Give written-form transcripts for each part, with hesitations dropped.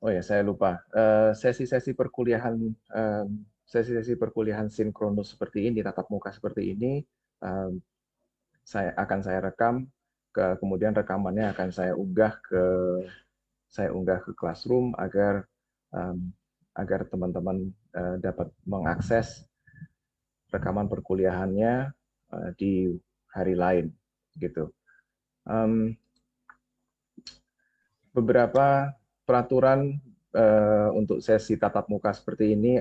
Oh ya, saya lupa. Sesi-sesi perkuliahan sesi-sesi perkuliahan sinkronus seperti ini, tatap muka seperti ini, saya rekam, kemudian rekamannya akan saya unggah ke Classroom agar teman-teman dapat mengakses rekaman perkuliahannya di hari lain, gitu. Beberapa peraturan untuk sesi tatap muka seperti ini.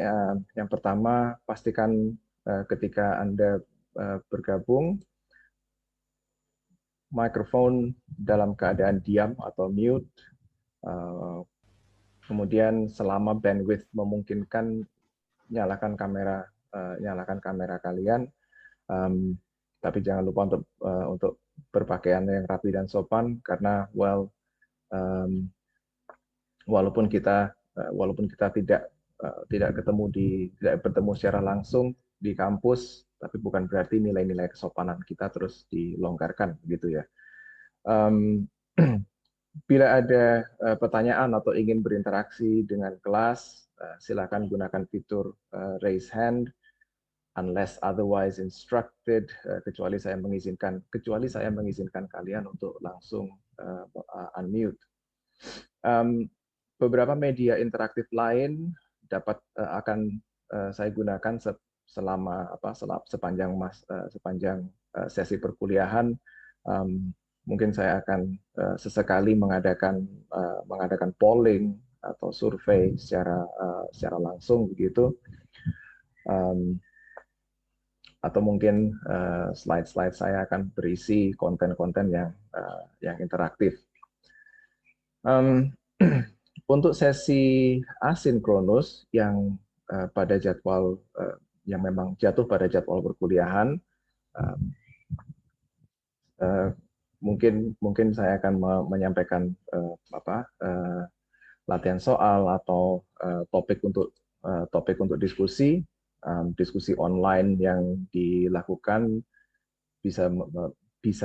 Yang pertama, pastikan ketika Anda bergabung, mikrofon dalam keadaan diam atau mute. Kemudian selama bandwidth memungkinkan, nyalakan kamera kalian. Tapi jangan lupa untuk berpakaian yang rapi dan sopan, karena walaupun kita tidak bertemu secara langsung di kampus, tapi bukan berarti nilai-nilai kesopanan kita terus dilonggarkan, gitu ya. Bila ada pertanyaan atau ingin berinteraksi dengan kelas, silakan gunakan fitur raise hand, unless otherwise instructed, kecuali saya mengizinkan kalian untuk langsung unmute. Beberapa media interaktif lain akan saya gunakan sepanjang sesi perkuliahan. Mungkin saya akan sesekali mengadakan polling atau survei secara langsung begitu. Atau mungkin slide-slide saya akan berisi konten-konten yang interaktif. Untuk sesi asinkronus yang pada jadwal yang memang jatuh pada jadwal perkuliahan, mungkin saya akan menyampaikan latihan soal atau topik untuk diskusi online yang dilakukan bisa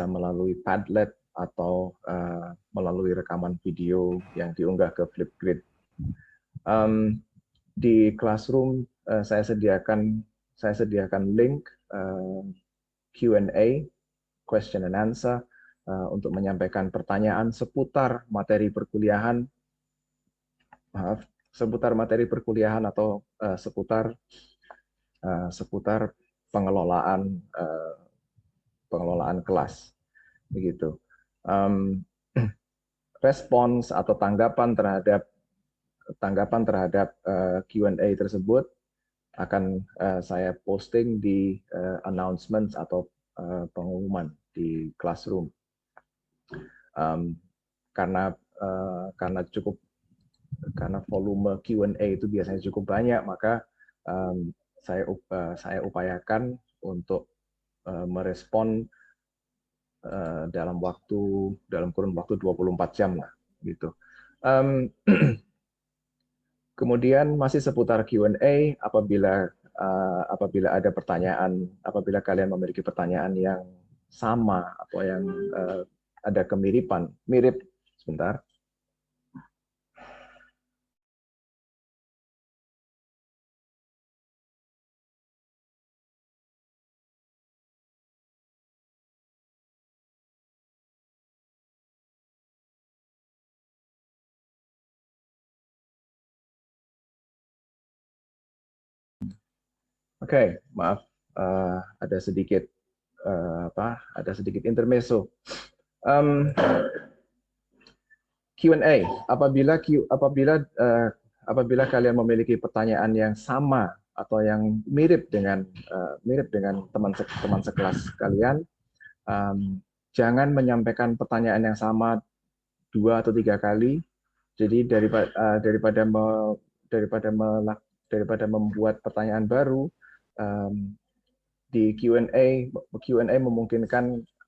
melalui Padlet atau melalui rekaman video yang diunggah ke Flipgrid. Di Classroom saya sediakan link Q&A, question and answer, untuk menyampaikan pertanyaan seputar materi perkuliahan, atau seputar pengelolaan kelas, begitu. Respons atau tanggapan terhadap Q&A tersebut akan saya posting di announcements atau pengumuman di Classroom. Karena volume Q&A itu biasanya cukup banyak, maka saya upayakan untuk merespon dalam kurun waktu 24 jam lah, gitu. Kemudian masih seputar Q&A, apabila kalian memiliki pertanyaan yang sama atau yang ada mirip, sebentar. Oke, maaf, ada sedikit intermezzo. Q&A, apabila kalian memiliki pertanyaan yang sama atau yang mirip dengan teman sekelas kalian, jangan menyampaikan pertanyaan yang sama 2 atau 3 kali. Jadi daripada membuat pertanyaan baru, di Q&A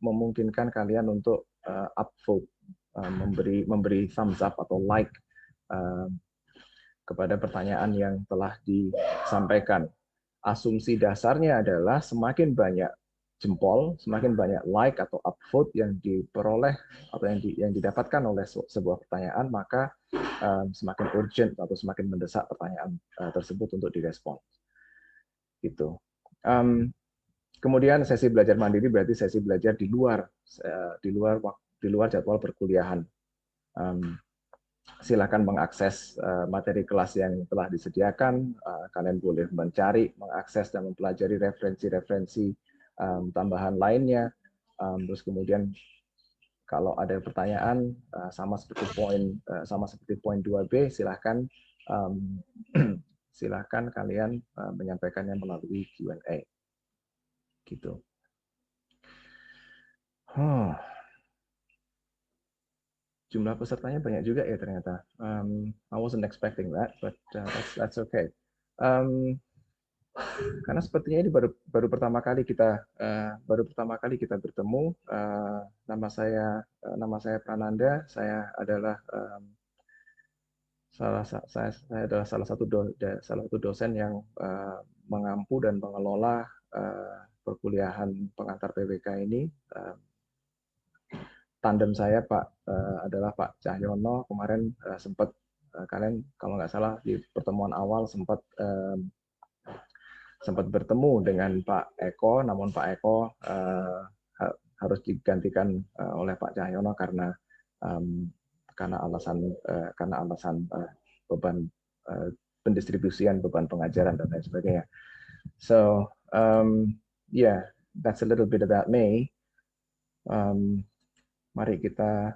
memungkinkan kalian untuk upvote, memberi thumbs up atau like kepada pertanyaan yang telah disampaikan. Asumsi dasarnya adalah semakin banyak jempol, semakin banyak like atau upvote yang diperoleh atau yang didapatkan oleh sebuah pertanyaan, maka semakin urgent atau semakin mendesak pertanyaan tersebut untuk direspon. Gitu. Kemudian sesi belajar mandiri berarti sesi belajar di luar jadwal perkuliahan. Silakan mengakses materi kelas yang telah disediakan. Kalian boleh mencari, mengakses dan mempelajari referensi-referensi tambahan lainnya. Terus kemudian kalau ada pertanyaan sama seperti poin 2B, silahkan kalian menyampaikannya melalui Q&A. Gitu. Jumlah pesertanya banyak juga ya ternyata. I wasn't expecting that, but that's okay. Karena sepertinya ini baru pertama kali kita bertemu. Nama saya Prananda. Saya adalah salah satu dosen yang mengampu dan mengelola perkuliahan pengantar PWK ini. Tandem saya adalah Pak Cahyono. Kemarin sempat kalian kalau nggak salah di pertemuan awal sempat bertemu dengan Pak Eko, namun Pak Eko harus digantikan oleh Pak Cahyono karena alasan beban pendistribusian beban pengajaran dan lain sebagainya. So yeah, that's a little bit about me. Mari kita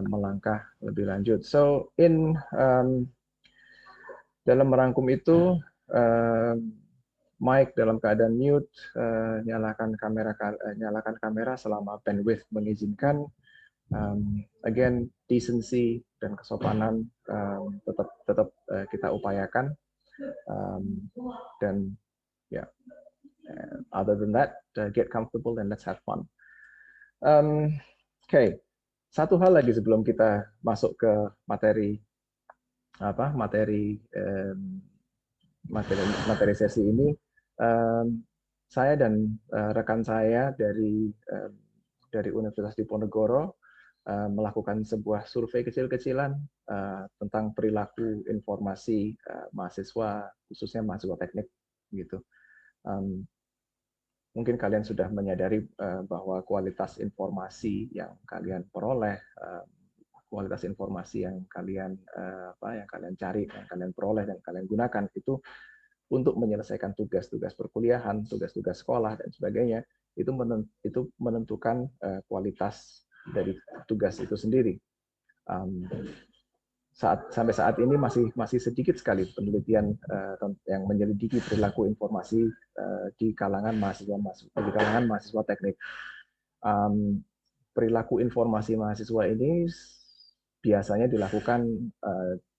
melangkah lebih lanjut. So dalam merangkum itu, mic dalam keadaan mute, nyalakan kamera selama bandwidth mengizinkan. Again, decency dan kesopanan tetap kita upayakan. Dan other than that, get comfortable and let's have fun. Oke, satu hal lagi sebelum kita masuk ke materi sesi ini, saya dan rekan saya dari Universitas Diponegoro melakukan sebuah survei kecil-kecilan tentang perilaku informasi mahasiswa, khususnya mahasiswa teknik, gitu. Mungkin kalian sudah menyadari bahwa kualitas informasi yang kalian peroleh, kualitas informasi yang kalian cari, yang kalian peroleh dan kalian gunakan itu untuk menyelesaikan tugas-tugas perkuliahan, tugas-tugas sekolah dan sebagainya, itu menentukan kualitas dari tugas itu sendiri. Sampai saat ini masih sedikit sekali penelitian yang menyelidiki perilaku informasi di kalangan mahasiswa teknik. Perilaku informasi mahasiswa ini biasanya dilakukan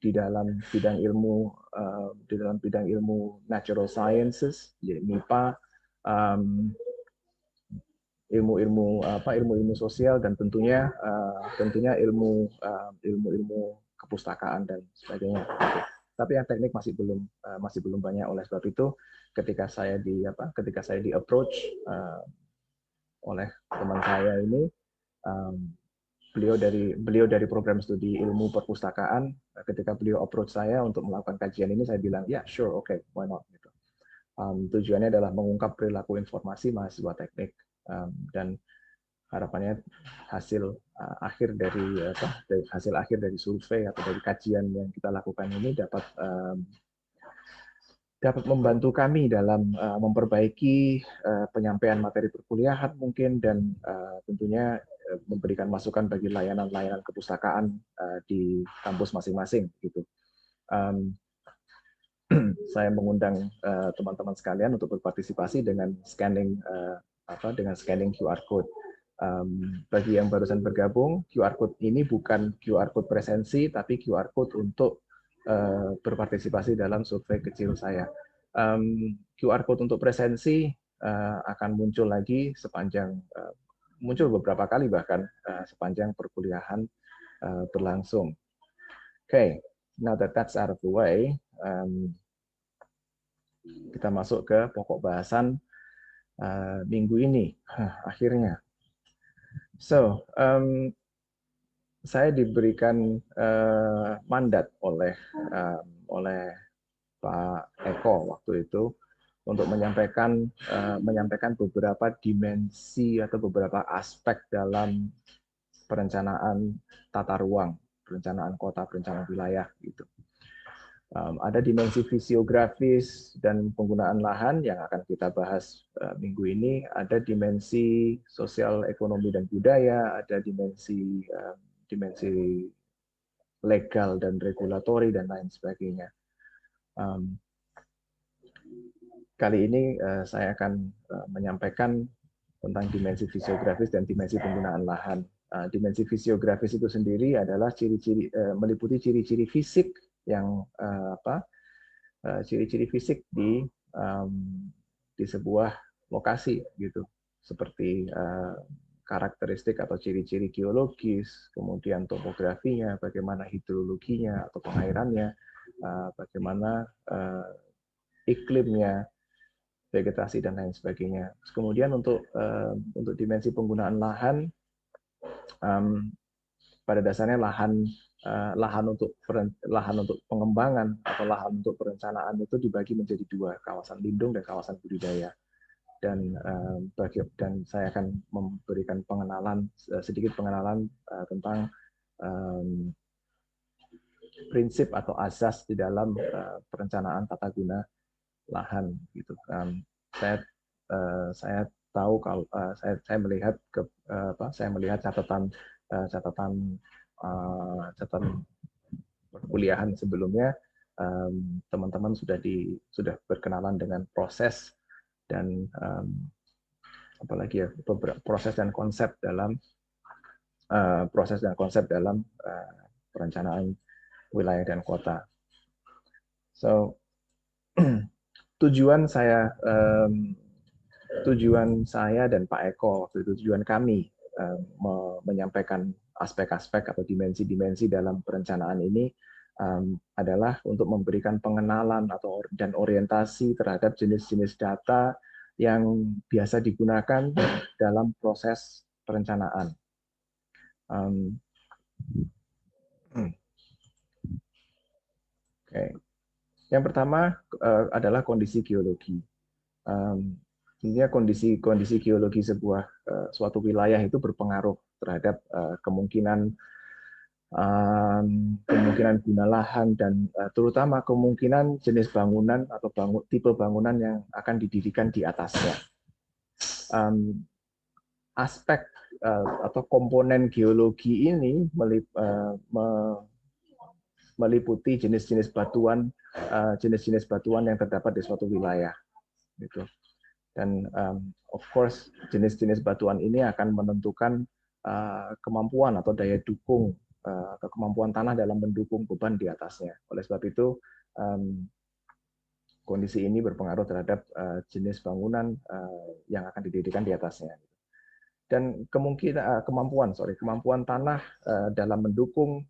di dalam bidang ilmu natural sciences, MIPA, ilmu sosial, dan tentunya ilmu kepustakaan dan sebagainya. Tapi yang teknik masih belum banyak. Oleh sebab itu, ketika saya di approach oleh teman saya ini, beliau dari program studi ilmu perpustakaan, ketika beliau approach saya untuk melakukan kajian ini, saya bilang ya sure, okay, why not, gitu. Tujuannya adalah mengungkap perilaku informasi mahasiswa teknik, dan harapannya hasil akhir dari survei atau dari kajian yang kita lakukan ini dapat membantu kami dalam memperbaiki penyampaian materi perkuliahan mungkin, dan tentunya memberikan masukan bagi layanan-layanan kepustakaan di kampus masing-masing, gitu. Saya mengundang teman-teman sekalian untuk berpartisipasi dengan scanning QR code. Bagi yang barusan bergabung, QR code ini bukan QR code presensi, tapi QR code untuk berpartisipasi dalam survei kecil saya. QR code untuk presensi akan muncul lagi muncul beberapa kali bahkan sepanjang perkuliahan berlangsung. Okay, now that that's out of the way, kita masuk ke pokok bahasan minggu ini. Akhirnya. So, saya diberikan mandat oleh Pak Eko waktu itu untuk menyampaikan beberapa dimensi atau beberapa aspek dalam perencanaan tata ruang, perencanaan kota, perencanaan wilayah gitu. Ada dimensi fisiografis dan penggunaan lahan yang akan kita bahas minggu ini. Ada dimensi sosial, ekonomi dan budaya. Ada dimensi legal dan regulatori dan lain sebagainya. Kali ini saya akan menyampaikan tentang dimensi fisiografis dan dimensi penggunaan lahan. Dimensi fisiografis itu sendiri adalah meliputi ciri-ciri fisik yang ciri-ciri fisik di sebuah lokasi gitu, seperti karakteristik atau ciri-ciri geologis, kemudian topografinya, bagaimana hidrologinya atau pengairannya, bagaimana iklimnya, vegetasi dan lain sebagainya. Kemudian untuk dimensi penggunaan lahan, pada dasarnya lahan untuk pengembangan atau lahan untuk perencanaan itu dibagi menjadi dua, kawasan lindung dan kawasan budidaya. Dan saya akan memberikan sedikit pengenalan tentang prinsip atau asas di dalam perencanaan tata guna lahan gitu. Saya tahu kalau saya melihat catatan perkuliahan sebelumnya, teman-teman sudah berkenalan dengan proses dan apalagi ya, proses dan konsep dalam perencanaan wilayah dan kota. So tujuan saya dan Pak Eko, tujuan kami menyampaikan aspek-aspek atau dimensi-dimensi dalam perencanaan ini adalah untuk memberikan pengenalan dan orientasi terhadap jenis-jenis data yang biasa digunakan dalam proses perencanaan. Yang pertama adalah kondisi geologi. Intinya kondisi geologi suatu wilayah itu berpengaruh terhadap kemungkinan guna lahan dan terutama kemungkinan jenis bangunan atau tipe bangunan yang akan didirikan di atasnya. Aspek atau komponen geologi ini meliputi jenis-jenis batuan yang terdapat di suatu wilayah. Gitu. Dan of course jenis-jenis batuan ini akan menentukan kemampuan atau daya dukung atau kemampuan tanah dalam mendukung beban di atasnya. Oleh sebab itu kondisi ini berpengaruh terhadap jenis bangunan yang akan didirikan di atasnya. Dan kemampuan tanah dalam mendukung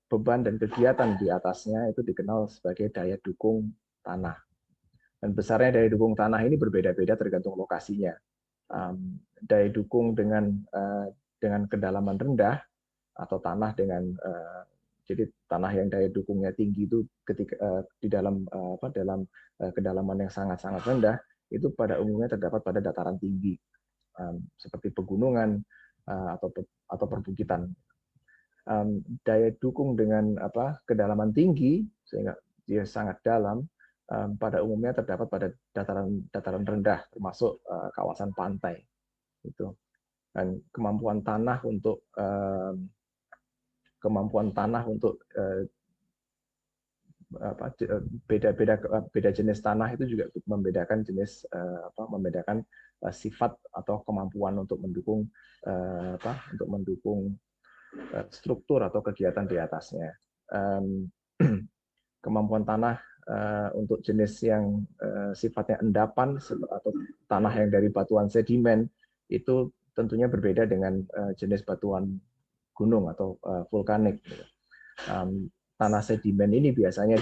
beban dan kegiatan di atasnya itu dikenal sebagai daya dukung tanah. Dan besarnya daya dukung tanah ini berbeda-beda tergantung lokasinya. Daya dukung dengan kedalaman rendah atau tanah jadi tanah yang daya dukungnya tinggi itu ketika dalam kedalaman yang sangat-sangat rendah itu pada umumnya terdapat pada dataran tinggi seperti pegunungan atau perbukitan. Daya dukung dengan kedalaman tinggi sehingga dia sangat dalam pada umumnya terdapat pada dataran rendah termasuk kawasan pantai. Itu. Dan kemampuan tanah untuk beda jenis tanah itu juga membedakan sifat atau kemampuan untuk mendukung struktur atau kegiatan di atasnya. Kemampuan tanah untuk jenis yang sifatnya endapan atau tanah yang dari batuan sedimen itu tentunya berbeda dengan jenis batuan gunung atau vulkanik. Tanah sedimen ini biasanya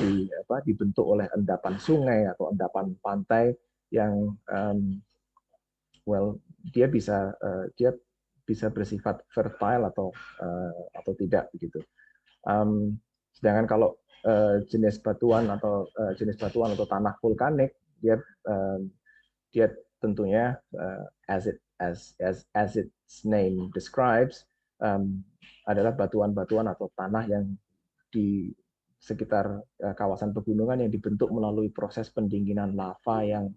dibentuk oleh endapan sungai atau endapan pantai yang well, dia bisa bersifat fertile atau tidak begitu. Sedangkan kalau jenis batuan atau tanah vulkanik, dia tentunya as its name describes, adalah batuan-batuan atau tanah yang di sekitar kawasan pegunungan yang dibentuk melalui proses pendinginan lava yang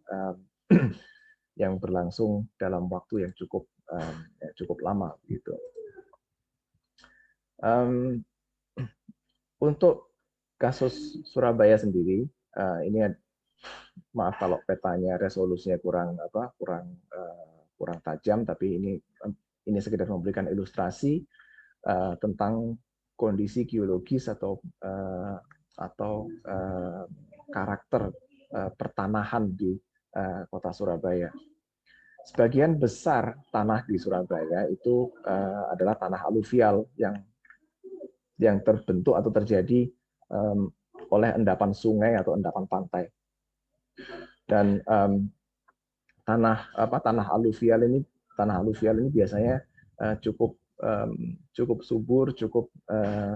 yang berlangsung dalam waktu yang cukup lama gitu. Untuk kasus Surabaya sendiri, ini maaf kalau petanya resolusinya kurang tajam, tapi ini sekedar memberikan ilustrasi tentang kondisi geologis atau karakter pertanahan di kota Surabaya. Sebagian besar tanah di Surabaya itu adalah tanah aluvial yang terbentuk atau terjadi oleh endapan sungai atau endapan pantai. Dan tanah aluvial ini biasanya cukup subur, cukup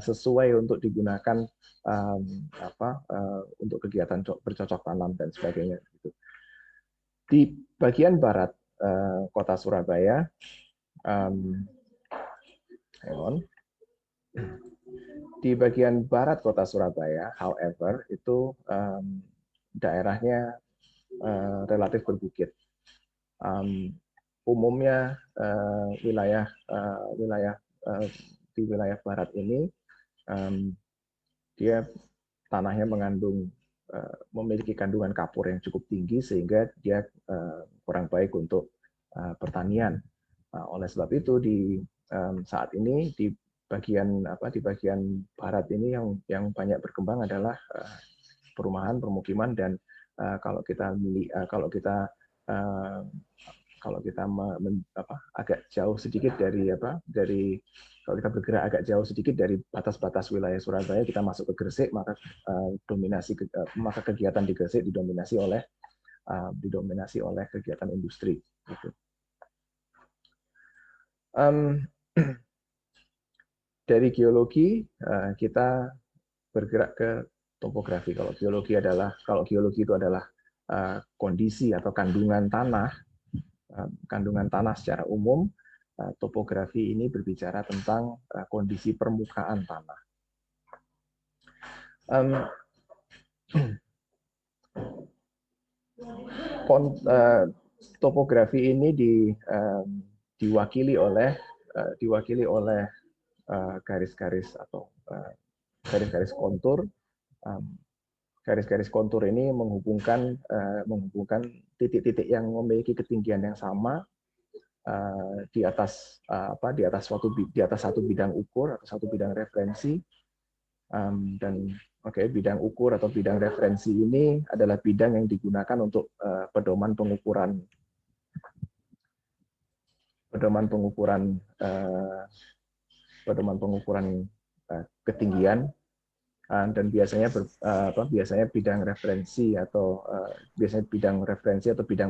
sesuai untuk digunakan untuk kegiatan bercocok tanam dan sebagainya. Di bagian barat kota Surabaya, di bagian barat kota Surabaya, however, itu daerahnya relatif berbukit. Umumnya di wilayah barat ini dia tanahnya memiliki kandungan kapur yang cukup tinggi sehingga dia kurang baik untuk pertanian. Oleh sebab itu saat ini di bagian barat ini yang banyak berkembang adalah perumahan, permukiman, dan kalau kita agak jauh sedikit kalau kita bergerak agak jauh sedikit dari batas-batas wilayah Surabaya, kita masuk ke Gresik, maka kegiatan di Gresik didominasi oleh kegiatan industri. Gitu. Dari geologi kita bergerak ke topografi. Kalau geologi itu adalah kondisi atau kandungan tanah secara umum, topografi ini berbicara tentang kondisi permukaan tanah. Topografi ini diwakili oleh garis-garis atau garis-garis kontur. Garis-garis kontur ini menghubungkan titik-titik yang memiliki ketinggian yang sama di atas satu bidang ukur atau satu bidang referensi. Bidang ukur atau bidang referensi ini adalah bidang yang digunakan untuk pedoman pengukuran ketinggian. Dan biasanya bidang referensi atau bidang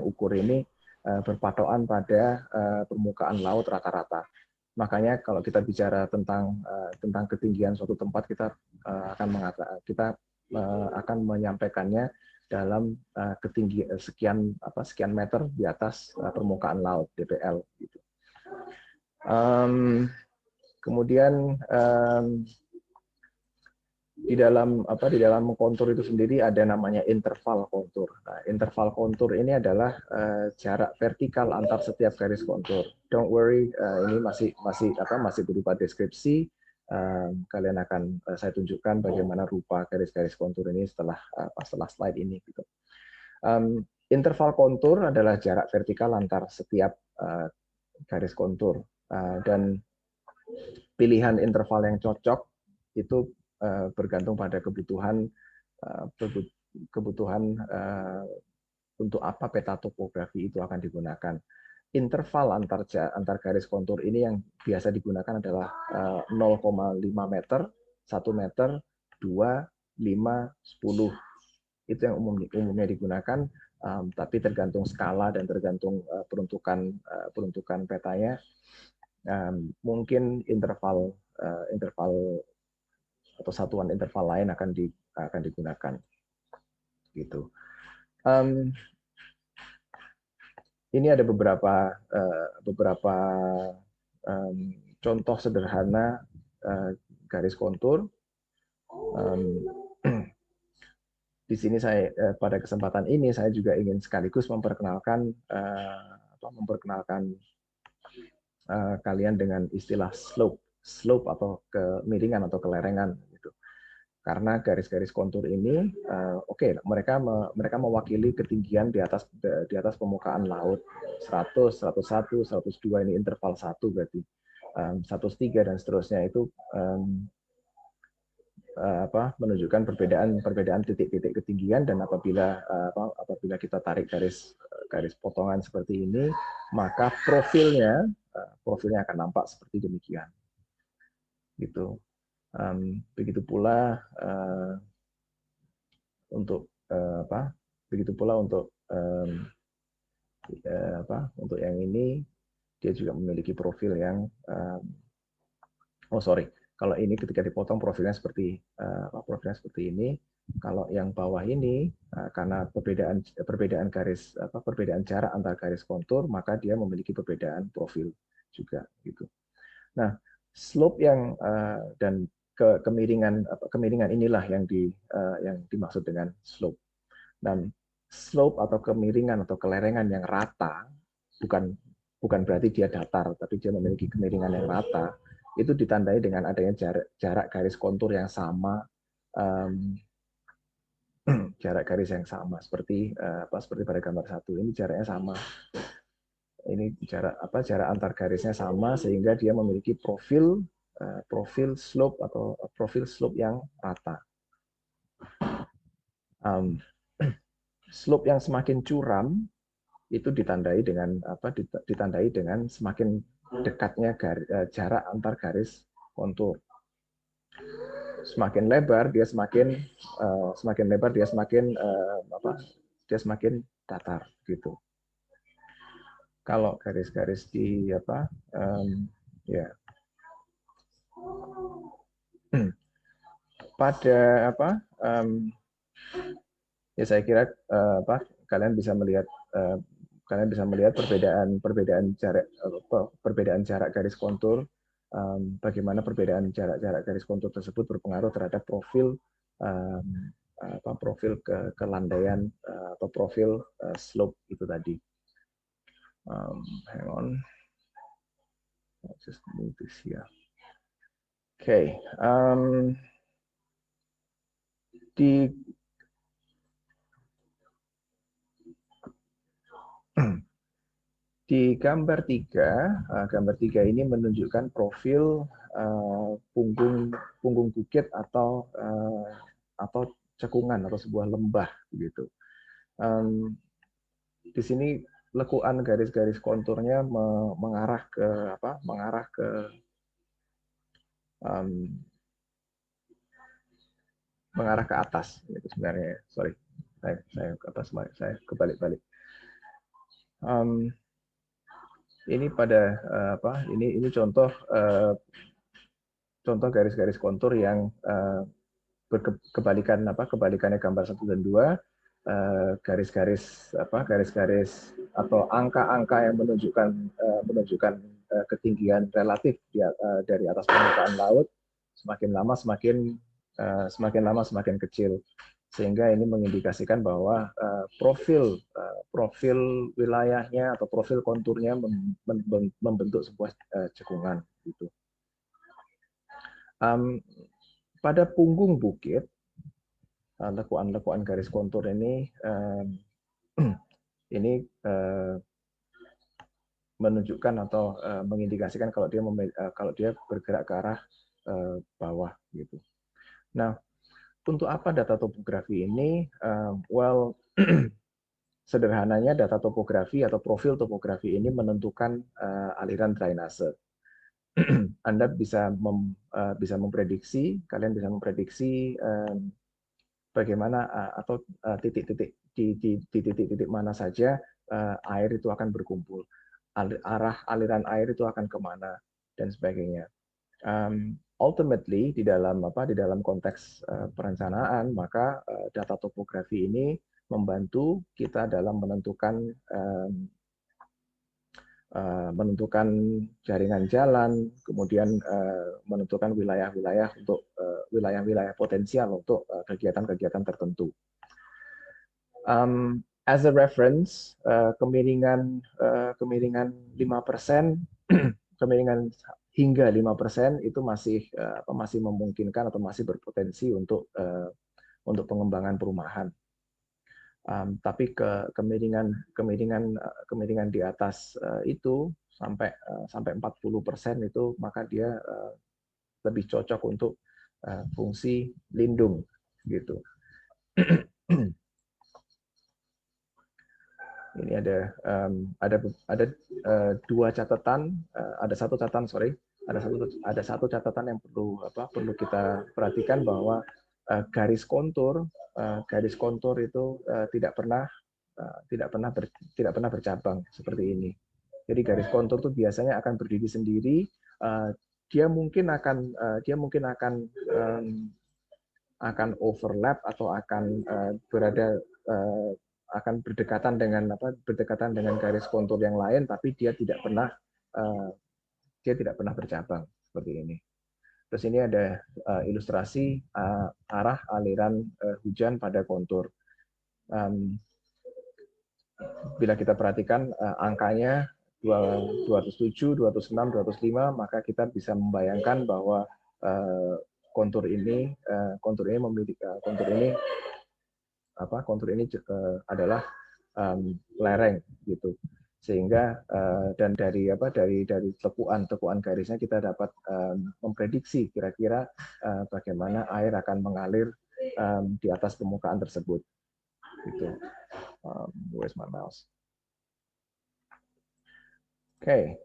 ukur ini berpatokan pada permukaan laut rata-rata. Makanya kalau kita bicara tentang ketinggian suatu tempat, kita akan menyampaikannya dalam ketinggian sekian meter di atas permukaan laut, DPL. Gitu. Kemudian di dalam kontur itu sendiri ada namanya interval kontur. Nah, interval kontur ini adalah jarak vertikal antar setiap garis kontur. Don't worry, ini masih berupa deskripsi. Kalian saya tunjukkan bagaimana rupa garis-garis kontur ini setelah slide ini. Gitu. Interval kontur adalah jarak vertikal antar setiap garis kontur, dan pilihan interval yang cocok itu bergantung pada kebutuhan untuk apa peta topografi itu akan digunakan. Interval antar garis kontur ini yang biasa digunakan adalah 0,5 meter, 1 meter, 2, 5, 10. Itu yang umumnya digunakan. tapi tergantung skala dan tergantung peruntukan petanya, mungkin interval atau satuan interval lain akan digunakan, gitu. Ini ada beberapa contoh sederhana garis kontur. Di sini pada kesempatan ini saya juga ingin sekaligus memperkenalkan kalian dengan istilah slope atau kemiringan atau kelerengan gitu. Karena garis-garis kontur ini mereka mewakili ketinggian di atas permukaan laut 100, 101, 102, ini interval 1 berarti 103 dan seterusnya, itu menunjukkan perbedaan titik-titik ketinggian, dan apabila kita tarik garis potongan seperti ini, maka profilnya akan nampak seperti demikian. Gitu. Begitu pula untuk untuk yang ini, dia juga memiliki profil yang kalau ini ketika dipotong profilnya seperti ini. Kalau yang bawah ini, karena perbedaan jarak antar garis kontur, maka dia memiliki perbedaan profil juga, gitu. Nah, slope dan kemiringan inilah yang dimaksud dengan slope. Dan slope atau kemiringan atau kelerengan yang rata bukan berarti dia datar, tapi dia memiliki kemiringan yang rata. Itu ditandai dengan adanya jarak garis kontur yang sama, jarak garis yang sama seperti pada gambar 1 ini, jaraknya sama. Ini jarak antar garisnya sama, sehingga dia memiliki profil slope atau profil slope yang rata. Slope yang semakin curam itu ditandai dengan semakin dekatnya jarak antar garis kontur. Semakin lebar dia semakin datar, gitu. Kalau garis-garis di saya kira kalian bisa melihat perbedaan jarak garis kontur, bagaimana perbedaan jarak garis kontur tersebut berpengaruh terhadap profil kelandaian atau profil slope itu tadi. Hang on, let's just move this here. Okay, di gambar 3 ini menunjukkan profil punggung bukit atau cekungan atau sebuah lembah, begitu. Di sini lekuan garis-garis konturnya mengarah ke atas, gitu sebenarnya. Sorry, saya ke atas, saya kebalik-balik. Ini ini contoh garis-garis kontur yang kebalikannya gambar 1 dan 2. Garis-garis atau angka-angka yang menunjukkan ketinggian relatif dari atas permukaan laut semakin lama semakin kecil, sehingga ini mengindikasikan bahwa profil wilayahnya atau profil konturnya membentuk sebuah cekungan, gitu. Pada punggung bukit, lekuan garis kontur ini menunjukkan atau mengindikasikan kalau dia bergerak ke arah bawah, gitu. Nah, untuk apa data topografi ini? Sederhananya data topografi atau profil topografi ini menentukan aliran drainase. Anda bisa memprediksi bagaimana atau titik-titik di titik-titik mana saja air itu akan berkumpul, arah aliran air itu akan kemana dan sebagainya. Ultimately di dalam konteks perencanaan, maka data topografi ini membantu kita dalam menentukan jaringan jalan, kemudian menentukan wilayah-wilayah untuk wilayah-wilayah potensial untuk kegiatan-kegiatan tertentu. As a reference, kemiringan 5%, kemiringan hingga 5% itu masih memungkinkan atau masih berpotensi untuk pengembangan perumahan. Tapi kemiringan di atas itu sampai 40% itu, maka dia lebih cocok untuk fungsi lindung gitu. Ini ada dua catatan, ada satu catatan yang perlu kita perhatikan, bahwa garis kontur itu tidak pernah bercabang seperti ini. Jadi garis kontur itu biasanya akan berdiri sendiri. Dia mungkin akan overlap atau akan berdekatan dengan garis kontur yang lain, tapi dia tidak pernah bercabang seperti ini. Terus ini ada ilustrasi arah aliran hujan pada kontur. Bila kita perhatikan angkanya 207, 206, 205, maka kita bisa membayangkan bahwa kontur ini adalah lereng gitu, sehingga dan dari tekuan garisnya kita dapat memprediksi kira-kira bagaimana air akan mengalir di atas permukaan tersebut gitu. Where's my mouse? Okay.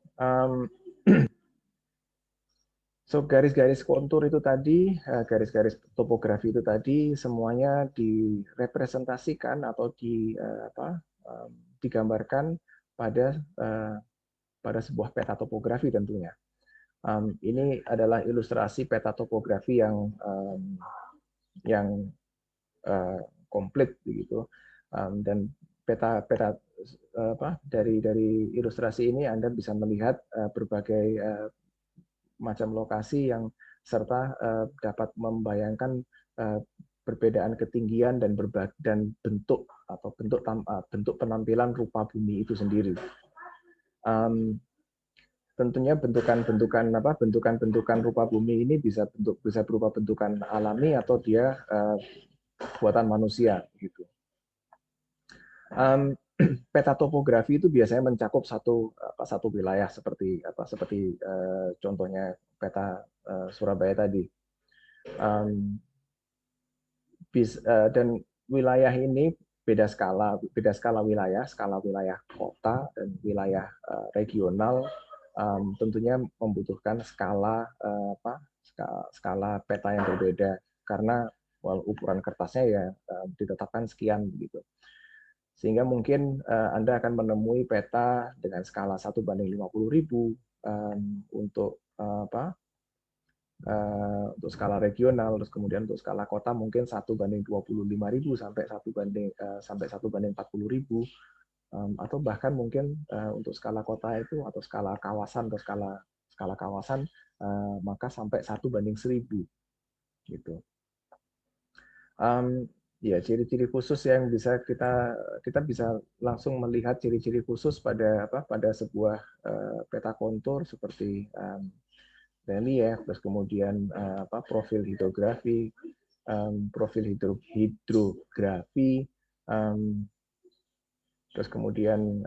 So garis-garis kontur itu tadi, garis-garis topografi itu tadi, semuanya direpresentasikan atau digambarkan pada sebuah peta topografi tentunya. Ini adalah ilustrasi peta topografi yang komplit begitu. Dan dari ilustrasi ini Anda bisa melihat berbagai macam lokasi yang serta dapat membayangkan perbedaan ketinggian dan bentuk penampilan rupa bumi itu sendiri. Tentunya bentukan rupa bumi ini bisa berupa bentukan alami atau dia buatan manusia gitu. Peta topografi itu biasanya mencakup satu wilayah seperti contohnya peta Surabaya tadi. Dan wilayah ini beda skala wilayah, skala wilayah kota dan wilayah regional tentunya membutuhkan skala peta yang berbeda, karena ukuran kertasnya ya ditetapkan sekian begitu. Sehingga mungkin Anda akan menemui peta dengan skala 1:50.000 untuk untuk skala regional, terus kemudian untuk skala kota mungkin 1:25.000 sampai 1:40.000, atau bahkan mungkin untuk skala kota itu atau skala kawasan maka sampai 1:1000 gitu. Ya, ciri-ciri khusus yang bisa kita bisa langsung melihat ciri-ciri khusus pada sebuah peta kontur seperti relief, terus kemudian profil hidrografi, terus kemudian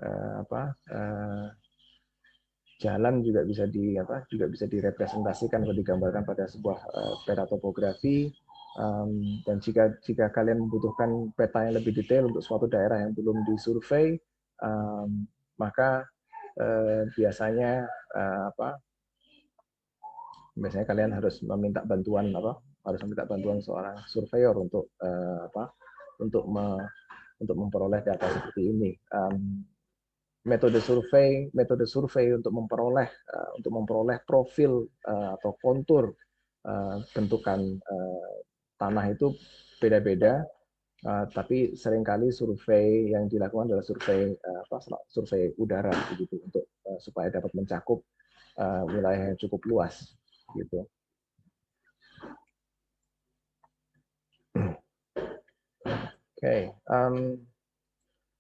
jalan juga bisa direpresentasikan atau digambarkan pada sebuah peta topografi. Dan jika kalian membutuhkan peta yang lebih detail untuk suatu daerah yang belum disurvei, maka biasanya kalian harus meminta bantuan harus meminta bantuan seorang surveyor untuk untuk memperoleh data seperti ini. Metode survei untuk memperoleh profil atau kontur bentukan tanah itu beda-beda, tapi seringkali survei yang dilakukan adalah survei udara begitu untuk supaya dapat mencakup wilayah yang cukup luas gitu. Oke,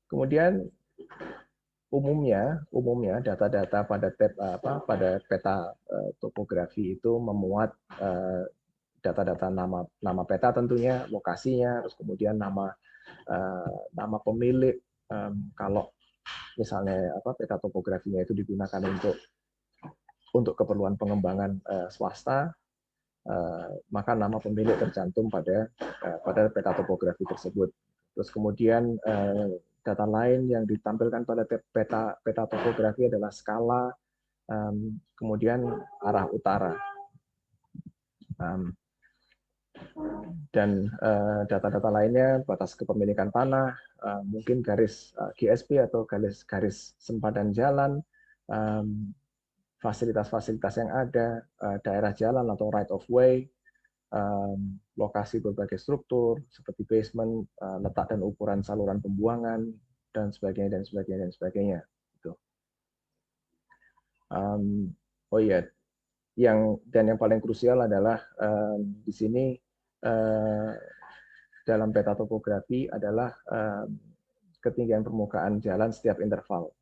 kemudian umumnya data-data pada peta topografi itu memuat data-data nama peta tentunya, lokasinya, terus kemudian nama pemilik. Kalau misalnya peta topografinya itu digunakan untuk keperluan pengembangan swasta, maka nama pemilik tercantum pada peta topografi tersebut. Terus kemudian data lain yang ditampilkan pada peta topografi adalah skala, kemudian arah utara. Dan data-data lainnya, batas kepemilikan tanah, mungkin garis GSP atau garis sempadan jalan, fasilitas-fasilitas yang ada, daerah jalan atau right of way, lokasi berbagai struktur seperti basement, letak dan ukuran saluran pembuangan, dan sebagainya dan sebagainya dan sebagainya. Gitu. Oh iya, yang paling krusial adalah di sini dalam peta topografi adalah ketinggian permukaan jalan setiap interval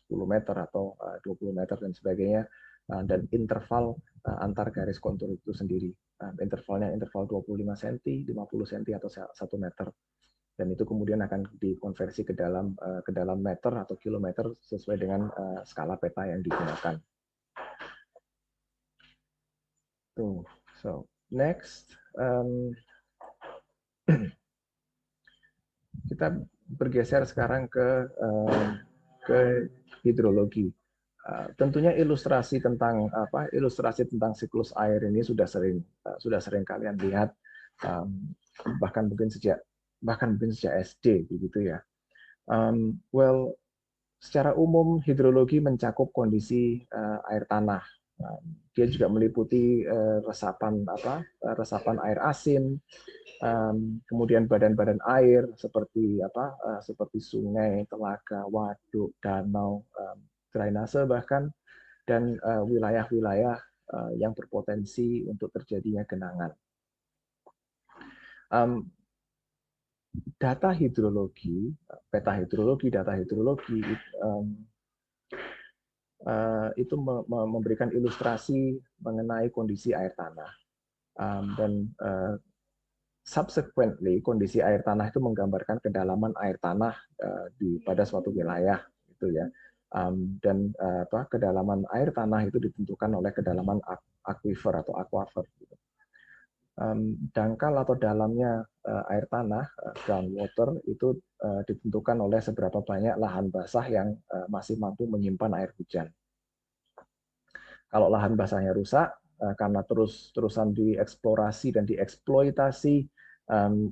10 meter atau 20 meter dan sebagainya, dan interval antar garis kontur itu sendiri. Intervalnya interval 25 cm, 50 cm atau 1 meter. Dan itu kemudian akan dikonversi ke dalam meter atau kilometer sesuai dengan skala peta yang digunakan. So next, kita bergeser sekarang ke hidrologi. Tentunya ilustrasi tentang siklus air ini sudah sering kalian lihat, bahkan mungkin sejak SD begitu ya. Secara umum hidrologi mencakup kondisi air tanah. Dia juga meliputi resapan air asin, kemudian badan-badan air seperti sungai, telaga, waduk, danau, drainase bahkan, dan wilayah-wilayah yang berpotensi untuk terjadinya genangan. Data hidrologi, peta hidrologi, data hidrologi itu memberikan ilustrasi mengenai kondisi air tanah, dan subsequently kondisi air tanah itu menggambarkan kedalaman air tanah pada suatu wilayah, gitu ya. Dan kedalaman air tanah itu ditentukan oleh kedalaman aquifer atau aquafer. Gitu. Dangkal atau dalamnya air tanah, groundwater, itu ditentukan oleh seberapa banyak lahan basah yang masih mampu menyimpan air hujan. Kalau lahan basahnya rusak karena terus-terusan dieksplorasi dan dieksploitasi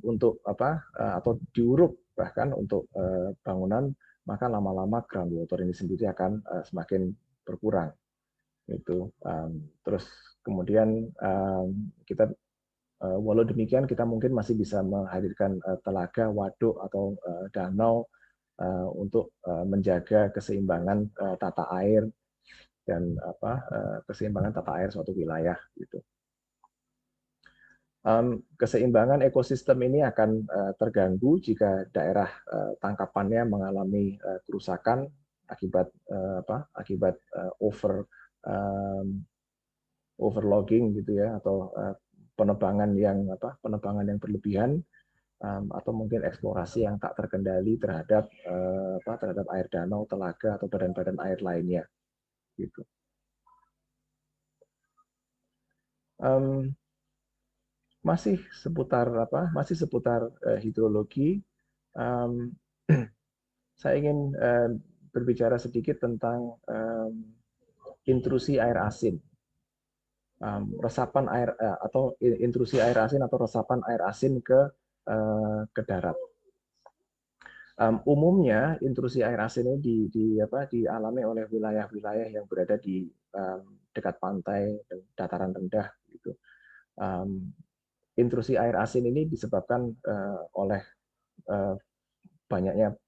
untuk atau diuruk bahkan untuk bangunan, maka lama-lama groundwater ini sendiri akan semakin berkurang. Itu terus kemudian kita walau demikian kita mungkin masih bisa menghadirkan telaga, waduk atau danau untuk menjaga keseimbangan tata air dan keseimbangan tata air suatu wilayah gitu. Keseimbangan ekosistem ini akan terganggu jika daerah tangkapannya mengalami kerusakan akibat overlogging gitu ya, atau penebangan yang berlebihan, atau mungkin eksplorasi yang tak terkendali terhadap air danau, telaga atau badan-badan air lainnya gitu. Masih seputar hidrologi, saya ingin berbicara sedikit tentang intrusi air asin. resapan air atau intrusi air asin atau resapan air asin ke darat. Umumnya intrusi air asin ini dialami oleh wilayah-wilayah yang berada di dekat pantai dan dataran rendah gitu. Intrusi air asin ini disebabkan oleh banyaknya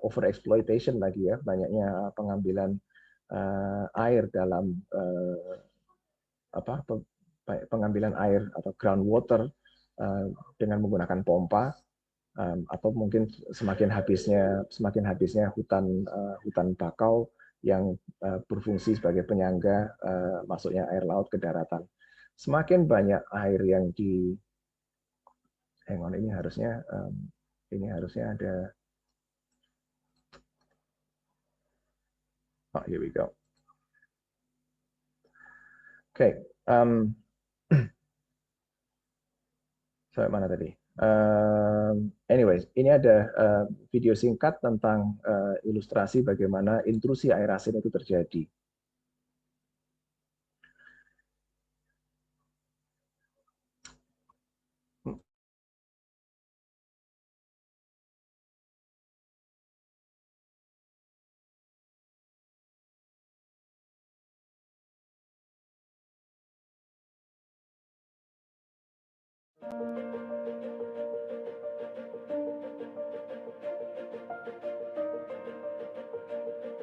overexploitation lagi ya, banyaknya pengambilan air dalam pengambilan air atau groundwater dengan menggunakan pompa, atau mungkin semakin habisnya hutan bakau yang berfungsi sebagai penyangga masuknya air laut ke daratan. Semakin banyak air yang ini harusnya ada. Oh, here we go. Oke, sampai mana tadi? Anyways, ini ada video singkat tentang ilustrasi bagaimana intrusi air asin itu terjadi.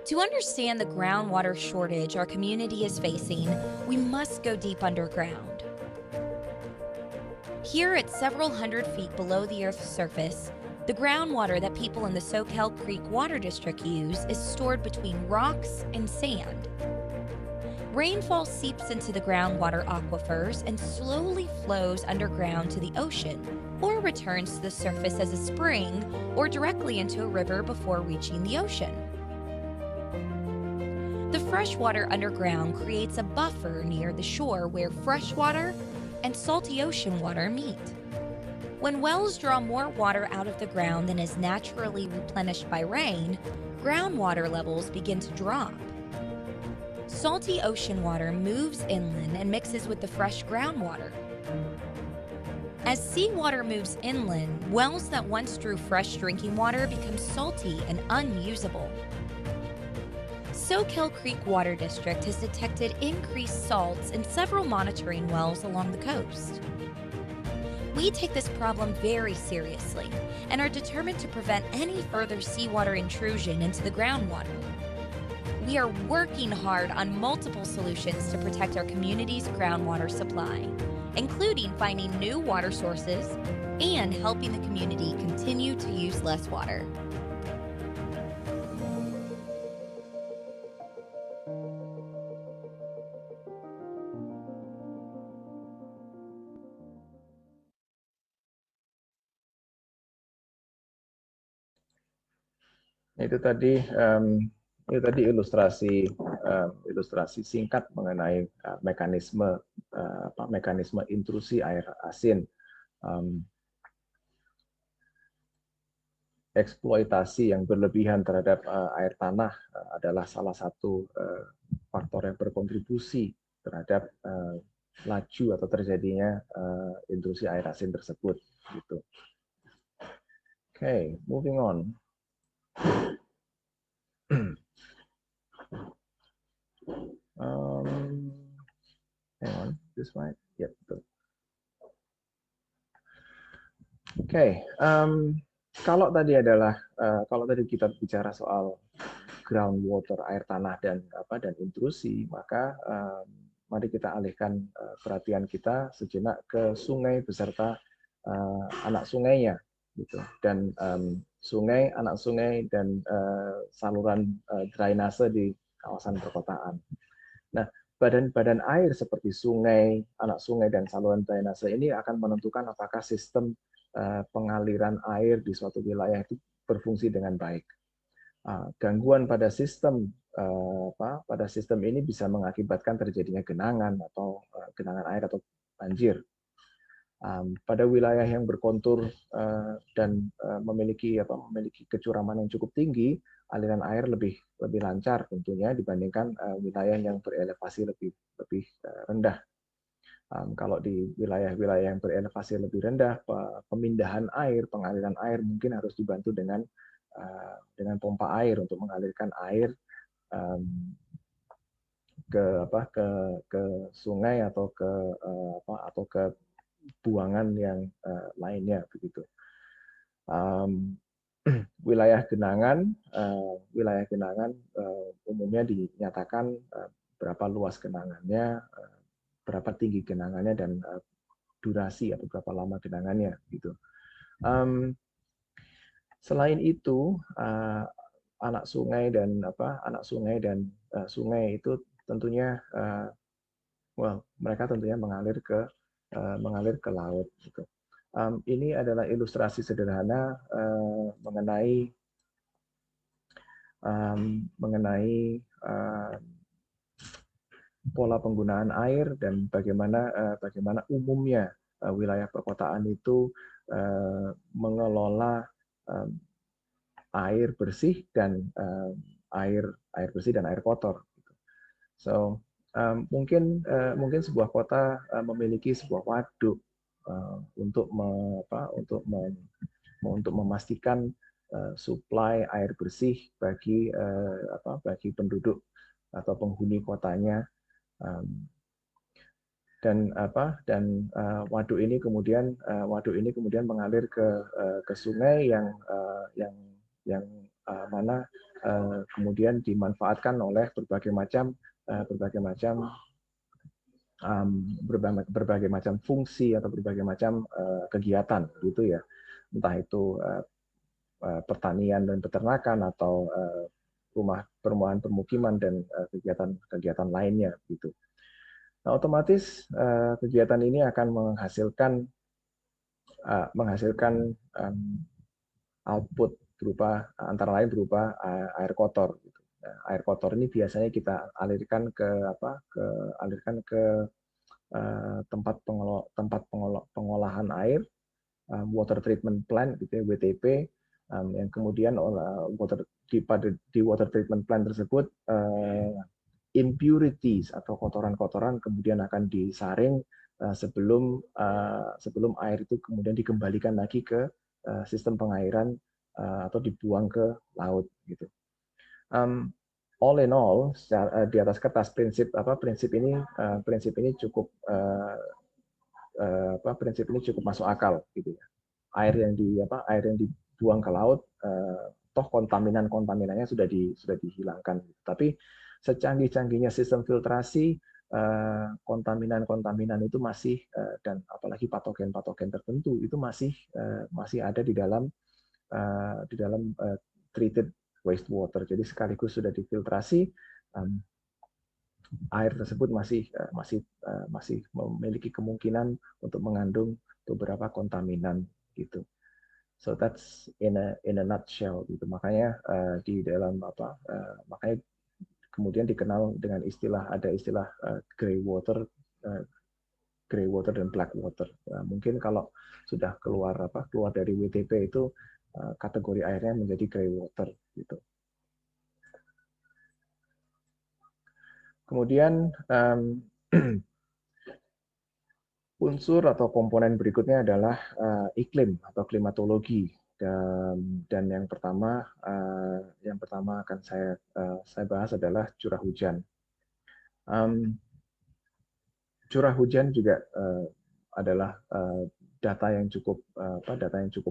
To understand the groundwater shortage our community is facing, we must go deep underground. Here at several hundred feet below the Earth's surface, the groundwater that people in the Soquel Creek Water District use is stored between rocks and sand. Rainfall seeps into the groundwater aquifers and slowly flows underground to the ocean, or returns to the surface as a spring or directly into a river before reaching the ocean. The freshwater underground creates a buffer near the shore where freshwater and salty ocean water meet. When wells draw more water out of the ground than is naturally replenished by rain, groundwater levels begin to drop. Salty ocean water moves inland and mixes with the fresh groundwater. As seawater moves inland, wells that once drew fresh drinking water become salty and unusable. Soquel Creek Water District has detected increased salts in several monitoring wells along the coast. We take this problem very seriously and are determined to prevent any further seawater intrusion into the groundwater. We are working hard on multiple solutions to protect our community's groundwater supply, including finding new water sources and helping the community continue to use less water. Itu tadi ilustrasi singkat mengenai mekanisme intrusi air asin. Eksploitasi yang berlebihan terhadap air tanah adalah salah satu faktor yang berkontribusi terhadap laju atau terjadinya intrusi air asin tersebut. Gitu. Okay, moving on. Hang on, this might, yeah, betul. Okay, kalau tadi kita bicara soal groundwater, air tanah dan intrusi, maka mari kita alihkan perhatian kita sejenak ke sungai beserta anak sungainya, gitu. Dan sungai, anak sungai dan saluran drainase di kawasan perkotaan. Nah, badan-badan air seperti sungai, anak sungai dan saluran drainase ini akan menentukan apakah sistem pengaliran air di suatu wilayah itu berfungsi dengan baik. Gangguan pada sistem ini bisa mengakibatkan terjadinya genangan atau genangan air atau banjir. Pada wilayah yang berkontur dan memiliki kecuraman yang cukup tinggi, aliran air lebih lancar tentunya dibandingkan wilayah yang berelevasi lebih rendah. Kalau di wilayah-wilayah yang berelevasi lebih rendah, pemindahan air, pengaliran air mungkin harus dibantu dengan pompa air untuk mengalirkan air ke sungai atau ke buangan yang lainnya begitu. Wilayah genangan umumnya dinyatakan berapa luas genangannya, berapa tinggi genangannya, dan durasi atau berapa lama genangannya gitu. Selain itu, anak sungai dan sungai itu tentunya mereka tentunya mengalir ke laut gitu. Ini adalah ilustrasi sederhana mengenai pola penggunaan air dan bagaimana umumnya wilayah perkotaan itu mengelola air bersih dan air bersih dan air kotor. So mungkin sebuah kota memiliki sebuah waduk untuk memastikan suplai air bersih bagi penduduk atau penghuni kotanya. Dan waduk ini kemudian mengalir ke sungai yang mana kemudian dimanfaatkan oleh berbagai macam fungsi atau berbagai macam kegiatan gitu ya, entah itu pertanian dan peternakan atau perumahan permukiman dan kegiatan lainnya gitu. Nah, otomatis kegiatan ini akan menghasilkan output antara lain berupa air kotor. Gitu. Nah, air kotor ini biasanya kita alirkan ke tempat pengolahan air, water treatment plant, gitu ya, WTP, yang kemudian di water treatment plant tersebut impurities atau kotoran-kotoran kemudian akan disaring sebelum air itu kemudian dikembalikan lagi ke sistem pengairan atau dibuang ke laut gitu. All in all, di atas kertas prinsip ini cukup masuk akal gitu ya. Air yang dibuang ke laut, toh kontaminannya sudah dihilangkan. Tapi secanggih-canggihnya sistem filtrasi, kontaminan itu masih dan apalagi patogen tertentu itu masih ada di dalam treated wastewater. Jadi sekaligus sudah difiltrasi, air tersebut masih memiliki kemungkinan untuk mengandung beberapa kontaminan gitu. So that's in a nutshell gitu. Makanya di dalam makanya kemudian dikenal dengan ada istilah gray water dan black water. Mungkin kalau sudah keluar dari WTP itu kategori airnya menjadi gray water gitu. Kemudian unsur atau komponen berikutnya adalah iklim atau klimatologi. Dan yang pertama akan saya bahas adalah curah hujan. Curah hujan juga adalah data yang cukup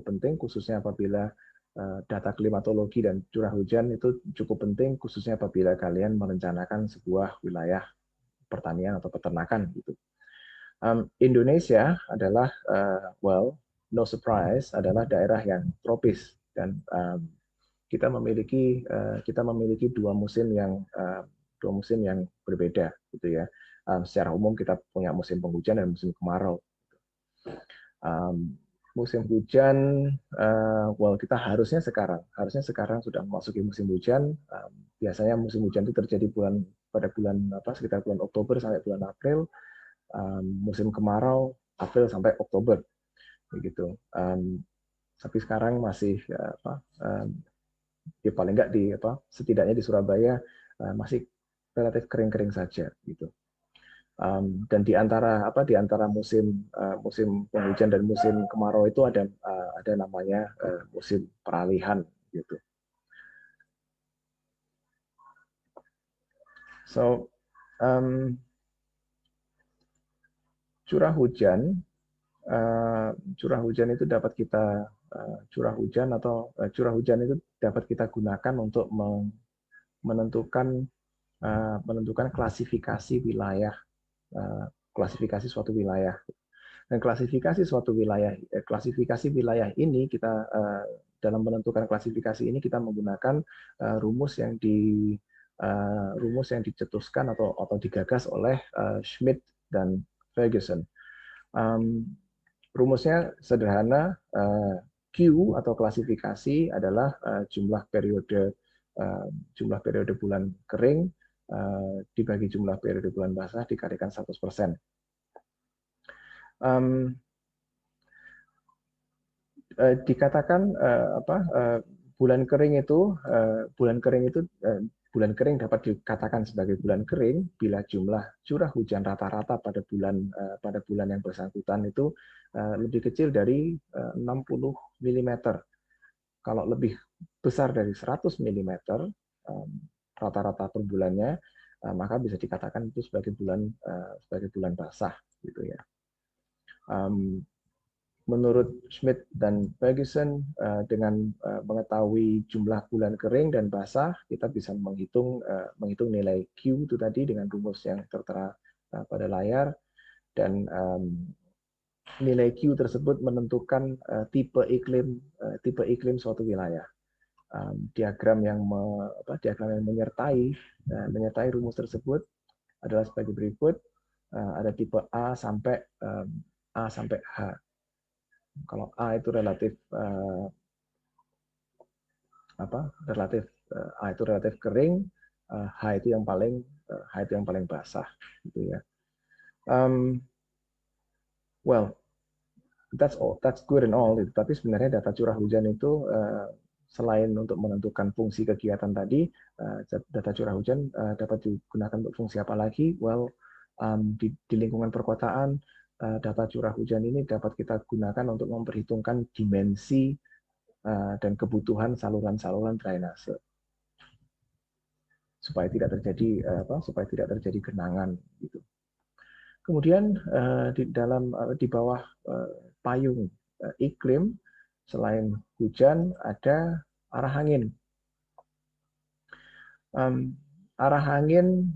penting, khususnya apabila data klimatologi dan curah hujan itu cukup penting, khususnya apabila kalian merencanakan sebuah wilayah pertanian atau peternakan gitu. Indonesia adalah no surprise, adalah daerah yang tropis, dan kita memiliki dua musim yang berbeda gitu ya. Secara umum kita punya musim penghujan dan musim kemarau. Musim hujan, kita harusnya sekarang sudah memasuki musim hujan. Biasanya musim hujan itu terjadi sekitar bulan Oktober sampai bulan April. Musim kemarau April sampai Oktober begitu. Tapi sekarang masih paling enggak setidaknya di Surabaya masih relatif kering-kering saja gitu. Dan di antara musim musim penghujan dan musim kemarau itu ada namanya musim peralihan gitu. So curah hujan itu dapat kita curah hujan itu dapat kita gunakan untuk menentukan klasifikasi wilayah, klasifikasi suatu wilayah. Dan klasifikasi wilayah ini kita dalam menentukan klasifikasi ini kita menggunakan rumus yang dicetuskan atau digagas oleh Schmidt dan Ferguson. Rumusnya sederhana, Q atau klasifikasi adalah jumlah periode bulan kering dibagi jumlah periode bulan basah dikalikan 100%. Dikatakan bulan kering dapat dikatakan sebagai bulan kering bila jumlah curah hujan rata-rata pada bulan yang bersangkutan itu lebih kecil dari 60 mm. Kalau lebih besar dari 100 mm rata-rata per bulannya, maka bisa dikatakan itu sebagai bulan basah gitu ya. Menurut Schmidt dan Ferguson, dengan mengetahui jumlah bulan kering dan basah, kita bisa menghitung nilai Q itu tadi dengan rumus yang tertera pada layar, dan nilai Q tersebut menentukan tipe iklim suatu wilayah. Diagram yang menyertai rumus tersebut adalah sebagai berikut. Ada tipe A sampai H. Kalau A itu relatif kering, H itu yang paling basah, gitu ya. Well, that's good and all. Tapi sebenarnya data curah hujan itu selain untuk menentukan fungsi kegiatan tadi, data curah hujan dapat digunakan untuk fungsi apa lagi? Well, di lingkungan perkotaan, data curah hujan ini dapat kita gunakan untuk memperhitungkan dimensi dan kebutuhan saluran-saluran drainase supaya tidak terjadi genangan gitu. Kemudian di bawah payung iklim, selain hujan ada arah angin. Arah angin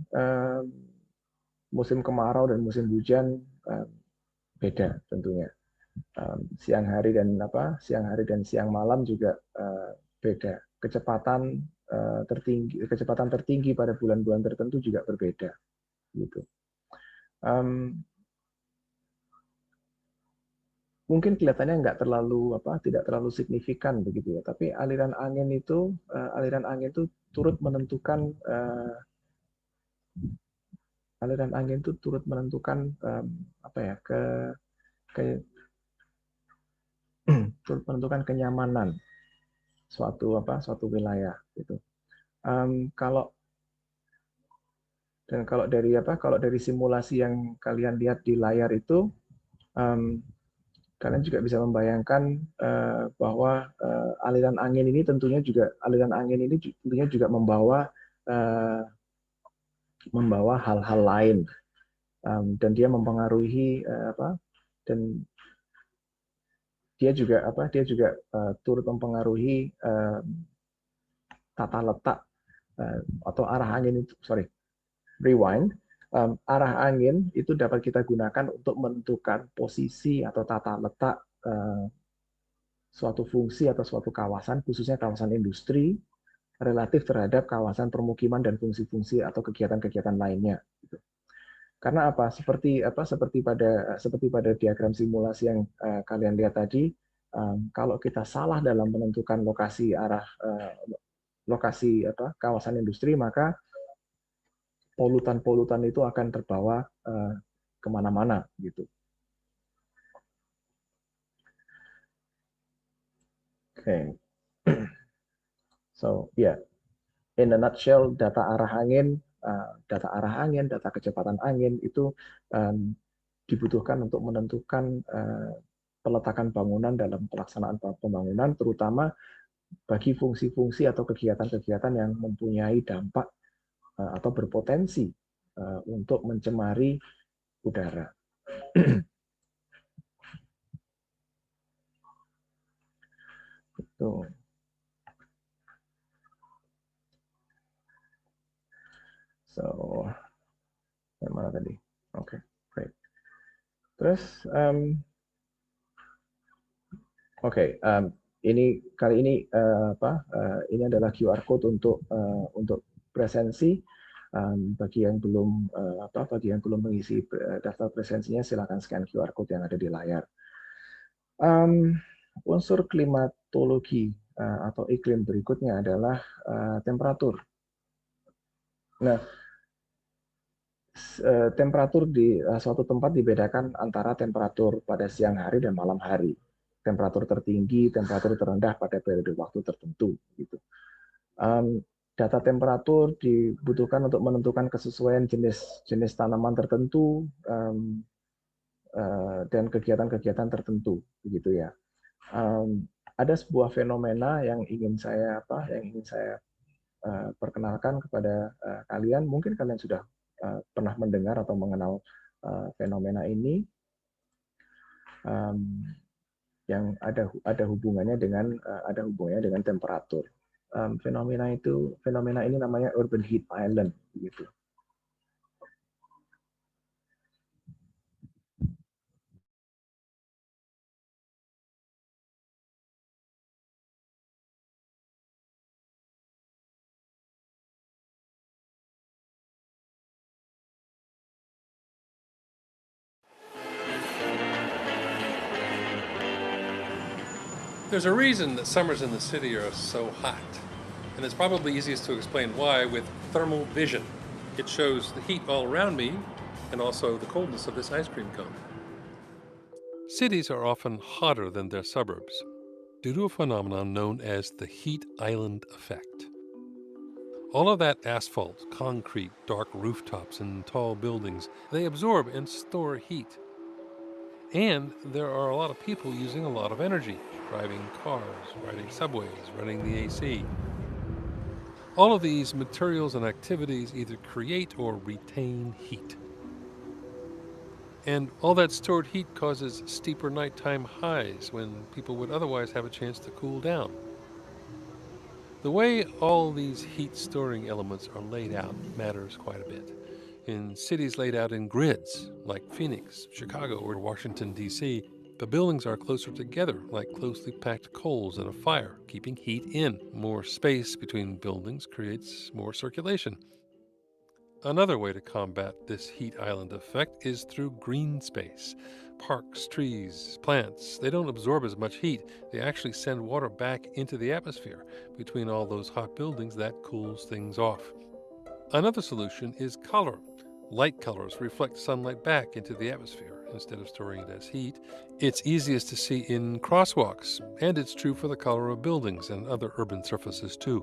musim kemarau dan musim hujan beda tentunya. Siang hari dan siang malam juga beda. Kecepatan tertinggi pada bulan-bulan tertentu juga berbeda, gitu. Mungkin kelihatannya tidak terlalu signifikan begitu ya, tapi aliran angin itu turut menentukan turut menentukan kenyamanan suatu wilayah gitu. Kalau dari simulasi yang kalian lihat di layar itu, kalian juga bisa membayangkan bahwa aliran angin ini tentunya juga membawa hal-hal lain, dan dia mempengaruhi dan dia juga turut mempengaruhi tata letak atau arah angin itu. Arah angin itu dapat kita gunakan untuk menentukan posisi atau tata letak suatu fungsi atau suatu kawasan, khususnya kawasan industri, relatif terhadap kawasan permukiman dan fungsi-fungsi atau kegiatan-kegiatan lainnya. Karena apa? Seperti pada diagram simulasi yang kalian lihat tadi, kalau kita salah dalam menentukan lokasi kawasan industri, maka polutan itu akan terbawa kemana-mana, gitu. Okay. So, yeah. In a nutshell, data arah angin data arah angin, data kecepatan angin itu dibutuhkan untuk menentukan peletakan bangunan dalam pelaksanaan pembangunan, terutama bagi fungsi-fungsi atau kegiatan-kegiatan yang mempunyai dampak atau berpotensi untuk mencemari udara. Tuh. So, mana tadi? Oke, great. Terus, ini kali ini ini adalah QR code untuk presensi. Bagi yang belum mengisi daftar presensinya, silakan scan QR code yang ada di layar. Unsur klimatologi atau iklim berikutnya adalah temperatur. Nah, temperatur di suatu tempat dibedakan antara temperatur pada siang hari dan malam hari. Temperatur tertinggi, temperatur terendah pada periode waktu tertentu. Gitu. Data temperatur dibutuhkan untuk menentukan kesesuaian jenis tanaman tertentu dan kegiatan-kegiatan tertentu, begitu ya. Ada sebuah fenomena yang ingin saya perkenalkan kepada kalian. Mungkin kalian sudah pernah mendengar atau mengenal fenomena ini yang ada hubungannya dengan temperatur. Fenomena ini namanya urban heat island, gitu. There's a reason that summers in the city are so hot, and it's probably easiest to explain why with thermal vision. It shows the heat all around me and also the coldness of this ice cream cone. Cities are often hotter than their suburbs due to a phenomenon known as the heat island effect. All of that asphalt, concrete, dark rooftops, and tall buildings, they absorb and store heat. And there are a lot of people using a lot of energy, driving cars, riding subways, running the AC. All of these materials and activities either create or retain heat. And all that stored heat causes steeper nighttime highs when people would otherwise have a chance to cool down. The way all these heat-storing elements are laid out matters quite a bit. In cities laid out in grids, like Phoenix, Chicago, or Washington, D.C., the buildings are closer together, like closely packed coals in a fire, keeping heat in. More space between buildings creates more circulation. Another way to combat this heat island effect is through green space. Parks, trees, plants, they don't absorb as much heat. They actually send water back into the atmosphere. Between all those hot buildings, that cools things off. Another solution is color. Light colors reflect sunlight back into the atmosphere instead of storing it as heat. It's easiest to see in crosswalks, and it's true for the color of buildings and other urban surfaces too.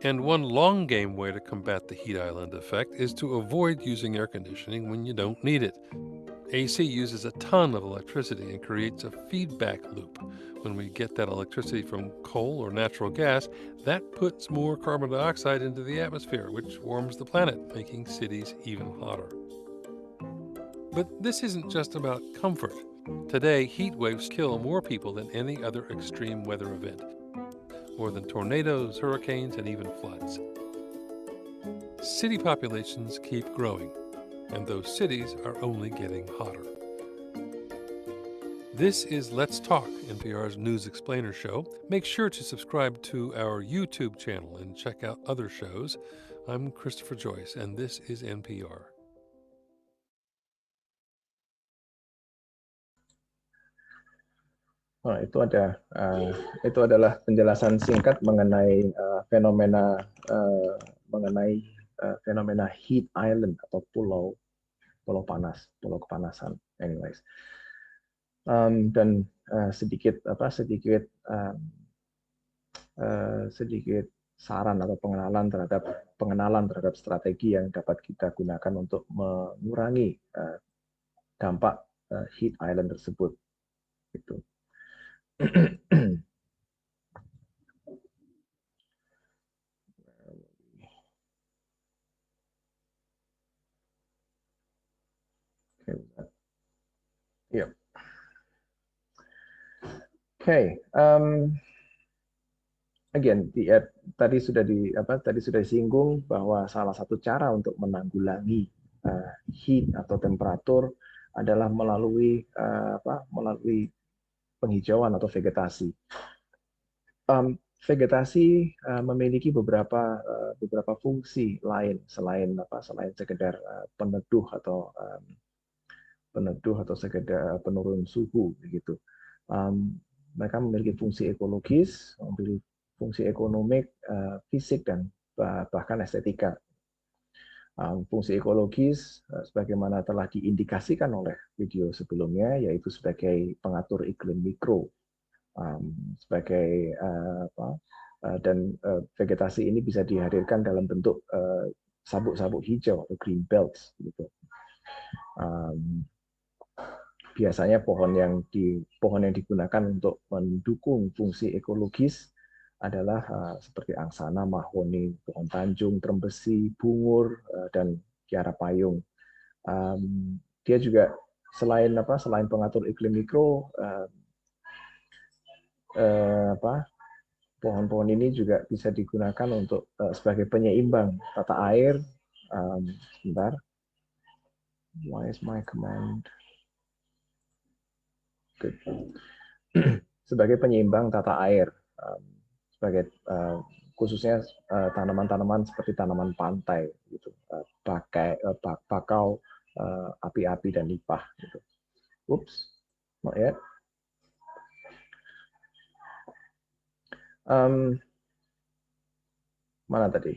And one long game way to combat the heat island effect is to avoid using air conditioning when you don't need it. AC uses a ton of electricity and creates a feedback loop. When we get that electricity from coal or natural gas, that puts more carbon dioxide into the atmosphere, which warms the planet, making cities even hotter. But this isn't just about comfort. Today, heat waves kill more people than any other extreme weather event, more than tornadoes, hurricanes, and even floods. City populations keep growing, and those cities are only getting hotter. This is Let's Talk, NPR's News Explainer show. Make sure to subscribe to our YouTube channel and check out other shows. I'm Christopher Joyce, and this is NPR. Oh, itu adalah penjelasan singkat mengenai fenomena heat island atau pulau panas, pulau kepanasan. Anyways, dan sedikit saran atau pengenalan terhadap strategi yang dapat kita gunakan untuk mengurangi dampak heat island tersebut. Gitu. Yep. Okay. Again, tadi sudah disinggung bahwa salah satu cara untuk menanggulangi heat atau temperatur adalah melalui penghijauan atau vegetasi. Vegetasi memiliki beberapa fungsi lain selain sekedar peneduh atau sekedar penurun suhu begitu. Mereka memiliki fungsi ekologis, memiliki fungsi ekonomik, fisik, dan bahkan estetika. Fungsi ekologis, sebagaimana telah diindikasikan oleh video sebelumnya, yaitu sebagai pengatur iklim mikro, dan vegetasi ini bisa dihadirkan dalam bentuk sabuk-sabuk hijau atau green belts, gitu. Biasanya pohon yang digunakan untuk mendukung fungsi ekologis adalah seperti angsana, mahoni, pohon tanjung, trembesi, bungur, dan kiara payung. Dia juga selain pengatur iklim mikro, pohon-pohon ini juga bisa digunakan untuk sebagai penyeimbang tata air. Sebentar. Why is my command? Good. Sebagai penyeimbang tata air, sebagai khususnya tanaman-tanaman seperti tanaman pantai, gitu, bakau, api-api, dan nipah. Gitu. Oops, not yet. Mana tadi?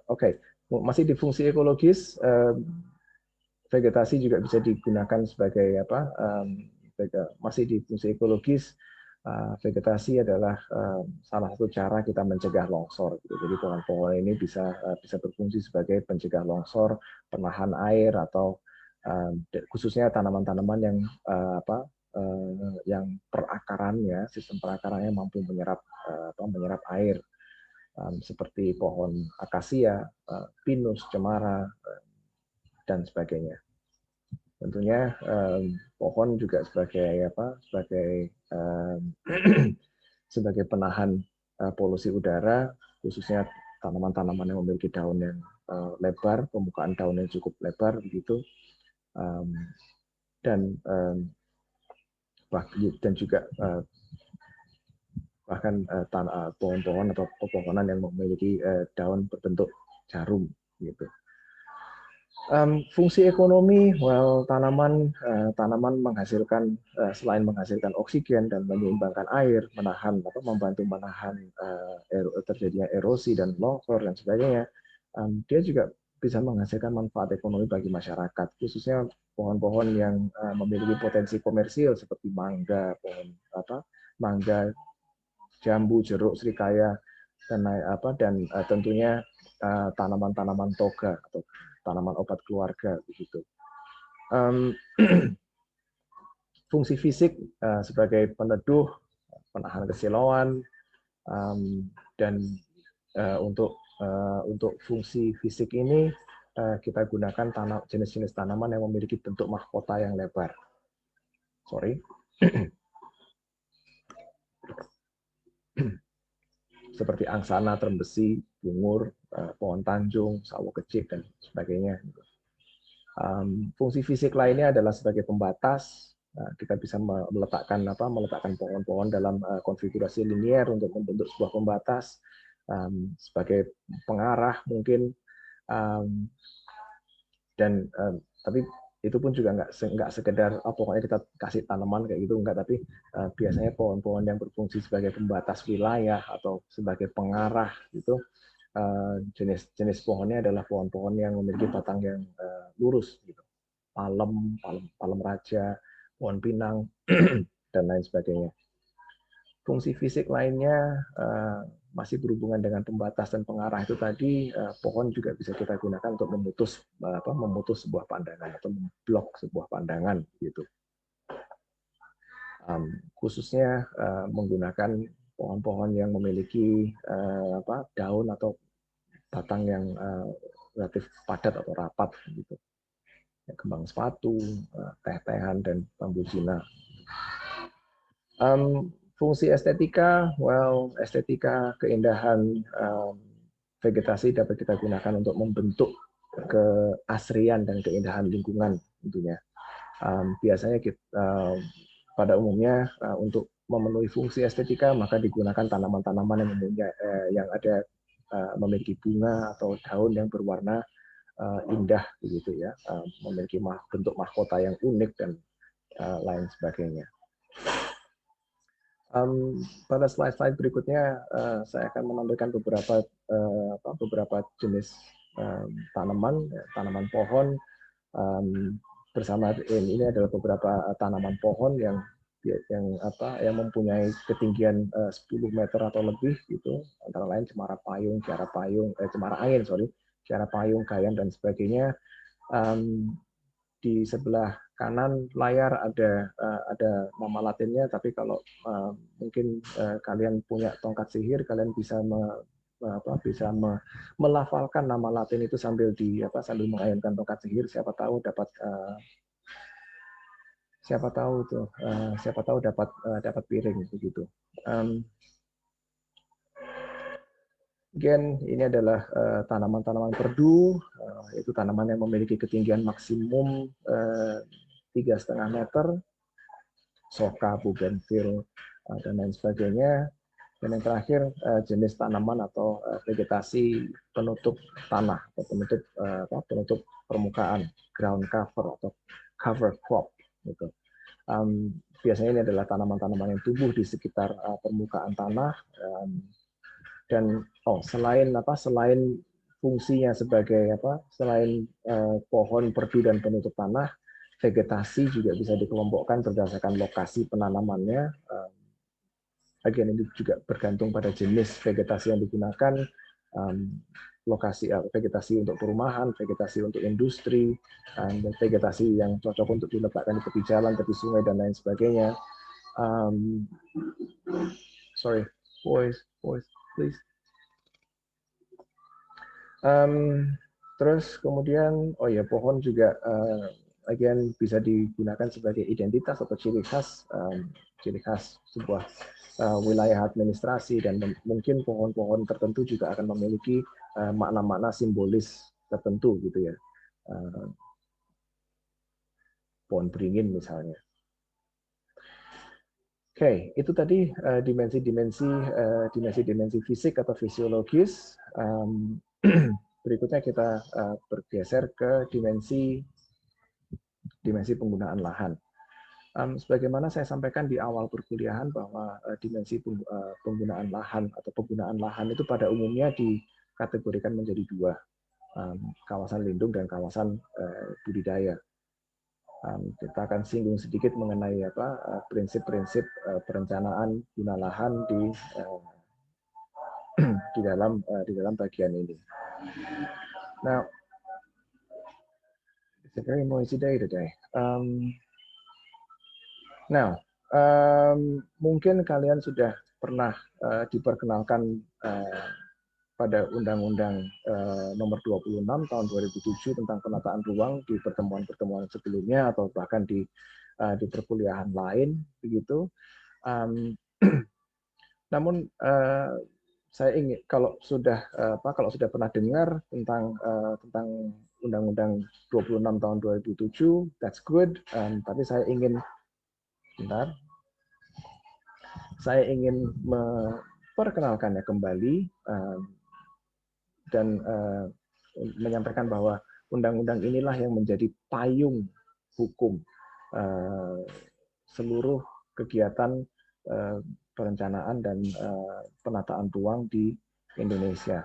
Oke, masih di fungsi ekologis. Vegetasi juga bisa digunakan sebagai masih di fungsi ekologis. Vegetasi adalah salah satu cara kita mencegah longsor. Gitu. Jadi pohon-pohon ini bisa berfungsi sebagai pencegah longsor, penahan air, atau khususnya tanaman-tanaman yang perakarannya, sistem perakarannya mampu menyerap air, seperti pohon akasia, pinus, cemara, dan sebagainya. Tentunya pohon juga sebagai penahan polusi udara, khususnya tanaman-tanaman yang memiliki daun yang lebar, permukaan daun yang cukup lebar begitu, dan juga bahkan pohon-pohon atau pepohonan yang memiliki daun berbentuk jarum gitu. Fungsi ekonomi, tanaman menghasilkan selain menghasilkan oksigen dan menyeimbangkan air, membantu menahan terjadinya erosi dan longsor dan sebagainya, dia juga bisa menghasilkan manfaat ekonomi bagi masyarakat, khususnya pohon-pohon yang memiliki potensi komersil seperti mangga, mangga, jambu, jeruk, serikaya, dan tentunya tanaman-tanaman toga atau tanaman obat keluarga begitu. Fungsi fisik sebagai peneduh, penahan kesilauan, dan untuk fungsi fisik ini kita gunakan jenis-jenis tanaman yang memiliki bentuk mahkota yang lebar. Sorry. Seperti angsana, trembesi, bungur, pohon tanjung, sawo kecil, dan sebagainya. Fungsi fisik lainnya adalah sebagai pembatas. Kita bisa meletakkan pohon-pohon dalam konfigurasi linier untuk membentuk sebuah pembatas, sebagai pengarah mungkin, tapi itu pun juga nggak sekedar pokoknya kita kasih tanaman kayak gitu, enggak, tapi biasanya pohon-pohon yang berfungsi sebagai pembatas wilayah atau sebagai pengarah gitu, jenis pohonnya adalah pohon-pohon yang memiliki batang yang lurus gitu, palem raja, pohon pinang, dan lain sebagainya. Fungsi fisik lainnya masih berhubungan dengan pembatas dan pengarah itu tadi, pohon juga bisa kita gunakan untuk memutus sebuah pandangan atau memblok sebuah pandangan gitu. Khususnya menggunakan pohon-pohon yang memiliki daun atau batang yang relatif padat atau rapat gitu. Kembang sepatu, teh-tehan, dan bambu Cina. Fungsi estetika, estetika keindahan vegetasi dapat kita gunakan untuk membentuk keasrian dan keindahan lingkungan tentunya. Biasanya pada umumnya untuk memenuhi fungsi estetika maka digunakan tanaman-tanaman yang ada memiliki bunga atau daun yang berwarna indah begitu ya, memiliki bentuk mahkota yang unik dan lain sebagainya. Pada slide-slide berikutnya saya akan menampilkan beberapa jenis tanaman pohon bersama ini adalah beberapa tanaman pohon yang mempunyai ketinggian 10 meter atau lebih gitu, antara lain cemara angin, cemara payung, gayan, dan sebagainya. Di sebelah kanan layar ada nama latinnya, tapi kalau mungkin kalian punya tongkat sihir, kalian bisa melafalkan nama Latin itu sambil mengayunkan tongkat sihir. Siapa tahu dapat piring begitu. Again, ini adalah tanaman-tanaman perdu, itu tanaman yang memiliki ketinggian maksimum 3,5 meter, soka, bougainville, dan lain sebagainya. Dan yang terakhir jenis tanaman atau vegetasi penutup tanah atau penutup permukaan, ground cover atau cover crop gitu. Biasanya ini adalah tanaman-tanaman yang tumbuh di sekitar permukaan tanah. Dan selain fungsinya sebagai selain pohon, perdu, dan penutup tanah, vegetasi juga bisa dikelompokkan berdasarkan lokasi penanamannya. Bagian ini juga bergantung pada jenis vegetasi yang digunakan, lokasi vegetasi untuk perumahan, vegetasi untuk industri, dan vegetasi yang cocok untuk diletakkan di tepi jalan, tepi sungai, dan lain sebagainya. Sorry, boys, please. Terus kemudian, pohon juga bisa digunakan sebagai identitas atau ciri khas sebuah wilayah administrasi, dan mungkin pohon-pohon tertentu juga akan memiliki makna-makna simbolis tertentu gitu ya. Pohon beringin misalnya. Oke, itu tadi dimensi-dimensi fisik atau fisiologis. Berikutnya kita bergeser ke dimensi penggunaan lahan. Sebagaimana saya sampaikan di awal perkuliahan bahwa dimensi penggunaan lahan itu pada umumnya dikategorikan menjadi dua, kawasan lindung dan kawasan budidaya. Kita akan singgung sedikit mengenai prinsip-prinsip perencanaan guna lahan di dalam bagian ini. Now, it's a very noisy day today. Mungkin kalian sudah pernah diperkenalkan pada Undang-Undang Nomor 26 tahun 2007 tentang penataan ruang di pertemuan-pertemuan sebelumnya atau bahkan di perkuliahan lain begitu. Namun saya ingin kalau sudah pernah dengar tentang Undang-Undang 26 tahun 2007, that's good. Tapi saya ingin memperkenalkannya kembali dan menyampaikan bahwa undang-undang inilah yang menjadi payung hukum seluruh kegiatan perencanaan dan penataan ruang di Indonesia.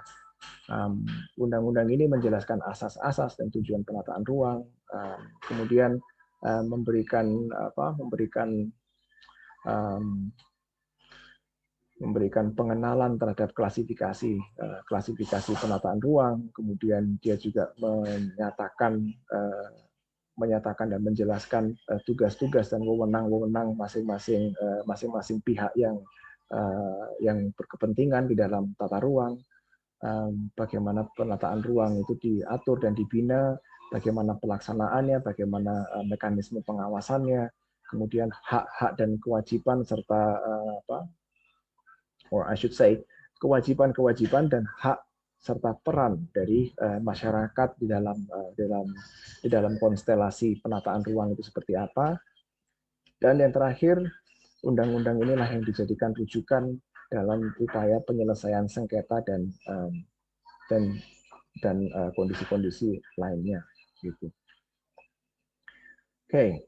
Undang-undang ini menjelaskan asas-asas dan tujuan penataan ruang, kemudian memberikan memberikan pengenalan terhadap klasifikasi penataan ruang, kemudian dia juga menyatakan dan menjelaskan tugas-tugas dan wewenang-wewenang masing-masing pihak yang berkepentingan di dalam tata ruang, bagaimana penataan ruang itu diatur dan dibina, bagaimana pelaksanaannya, bagaimana mekanisme pengawasannya, kemudian hak-hak dan kewajiban serta or I should say, kewajiban-kewajiban dan hak serta peran dari masyarakat di dalam konstelasi penataan ruang itu seperti apa. Dan yang terakhir, undang-undang inilah yang dijadikan rujukan dalam upaya penyelesaian sengketa dan kondisi-kondisi lainnya, gitu. Oke.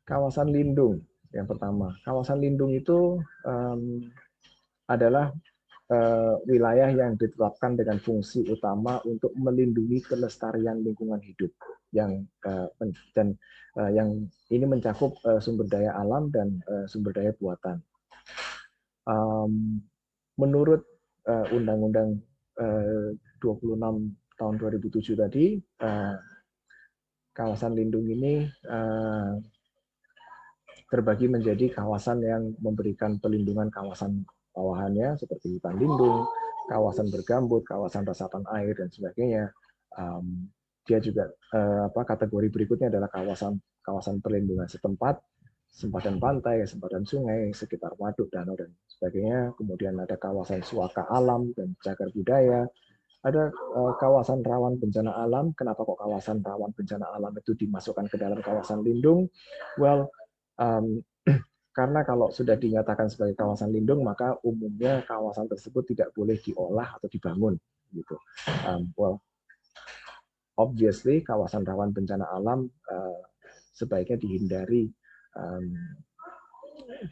Kawasan lindung. Yang pertama, kawasan lindung itu adalah wilayah yang ditetapkan dengan fungsi utama untuk melindungi kelestarian lingkungan hidup yang ini mencakup sumber daya alam dan sumber daya buatan. Menurut Undang-Undang 26 tahun 2007 tadi, kawasan lindung ini terbagi menjadi kawasan yang memberikan pelindungan kawasan bawahannya seperti hutan lindung, kawasan bergambut, kawasan resapan air dan sebagainya. Dia juga kategori berikutnya adalah kawasan perlindungan setempat, sempadan pantai, sempadan sungai, sekitar waduk, danau dan sebagainya. Kemudian ada kawasan suaka alam dan cagar budaya. Ada kawasan rawan bencana alam. Kenapa kok kawasan rawan bencana alam itu dimasukkan ke dalam kawasan lindung? Well, karena kalau sudah dinyatakan sebagai kawasan lindung, maka umumnya kawasan tersebut tidak boleh diolah atau dibangun. Gitu. Well, obviously kawasan rawan bencana alam sebaiknya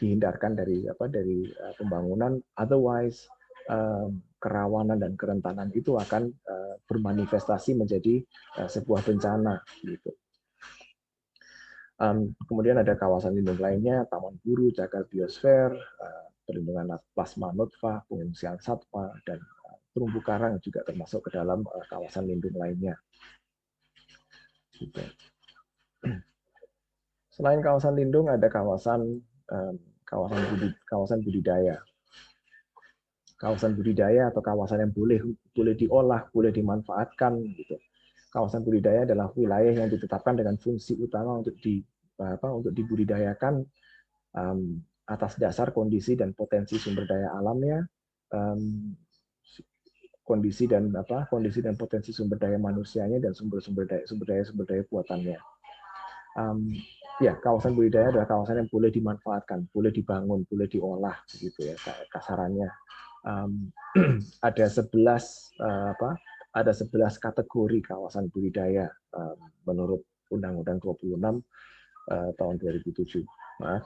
dihindarkan dari pembangunan. Otherwise, kerawanan dan kerentanan itu akan bermanifestasi menjadi sebuah bencana. Gitu. Kemudian ada kawasan lindung lainnya, taman buru, cagar biosfer, perlindungan plasma nutfah, pengungsian satwa, dan terumbu karang juga termasuk ke dalam kawasan lindung lainnya. Selain kawasan lindung, ada kawasan budidaya. Kawasan budidaya atau kawasan yang boleh diolah, boleh dimanfaatkan, gitu. Kawasan budidaya adalah wilayah yang ditetapkan dengan fungsi utama untuk dibudidayakan atas dasar kondisi dan potensi sumber daya alamnya, kondisi dan potensi sumber daya manusianya dan sumber daya buatannya. Kawasan budidaya adalah kawasan yang boleh dimanfaatkan, boleh dibangun, boleh diolah, begitu ya kasarannya. Ada 11 kategori kawasan budidaya menurut Undang-Undang 26 tahun 2007. Maaf.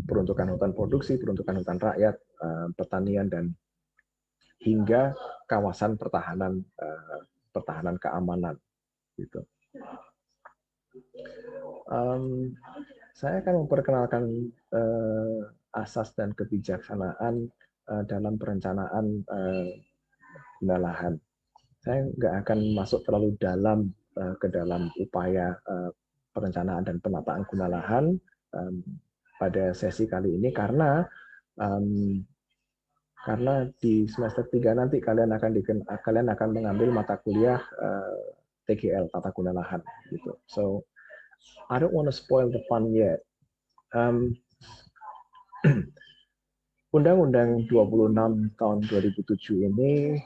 Peruntukan hutan produksi, peruntukan hutan rakyat, pertanian, dan hingga kawasan pertahanan keamanan. Gitu. Saya akan memperkenalkan asas dan kebijaksanaan dalam perencanaan guna lahan. Saya nggak akan masuk terlalu dalam ke dalam upaya perencanaan dan penataan guna lahan pada sesi kali ini karena di semester 3 nanti kalian akan mengambil mata kuliah TGL, tata guna lahan, gitu. So I don't want to spoil the fun yet. Undang-Undang 26 tahun 2007 ini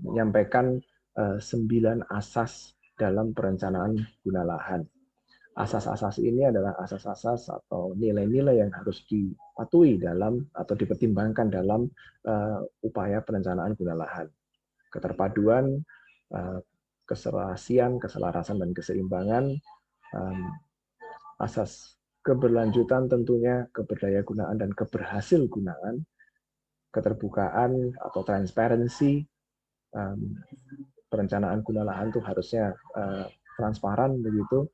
menyampaikan 9 asas dalam perencanaan guna lahan. Asas-asas ini adalah asas-asas atau nilai-nilai yang harus dipatuhi dalam atau dipertimbangkan dalam upaya perencanaan guna lahan. Keterpaduan, keserasian, keselarasan, dan keseimbangan, asas keberlanjutan tentunya, keberdayagunaan dan keberhasilgunaan, keterbukaan atau transparansi. Perencanaan guna lahan itu harusnya transparan begitu.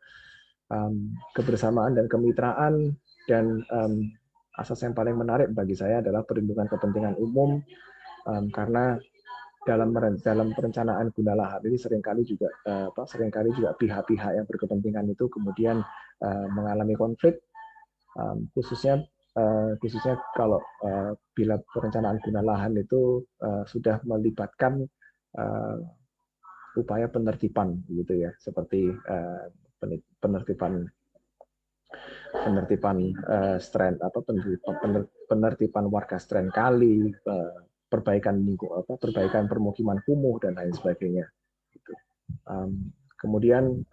Kebersamaan dan kemitraan, dan asas yang paling menarik bagi saya adalah perlindungan kepentingan umum, karena dalam perencanaan guna lahan ini seringkali juga pihak-pihak yang berkepentingan itu kemudian mengalami konflik, khususnya kalau bila perencanaan guna lahan itu sudah melibatkan upaya penertiban gitu ya, seperti penertiban penertiban warga strain kali, perbaikan permukiman kumuh dan lain sebagainya. Kemudian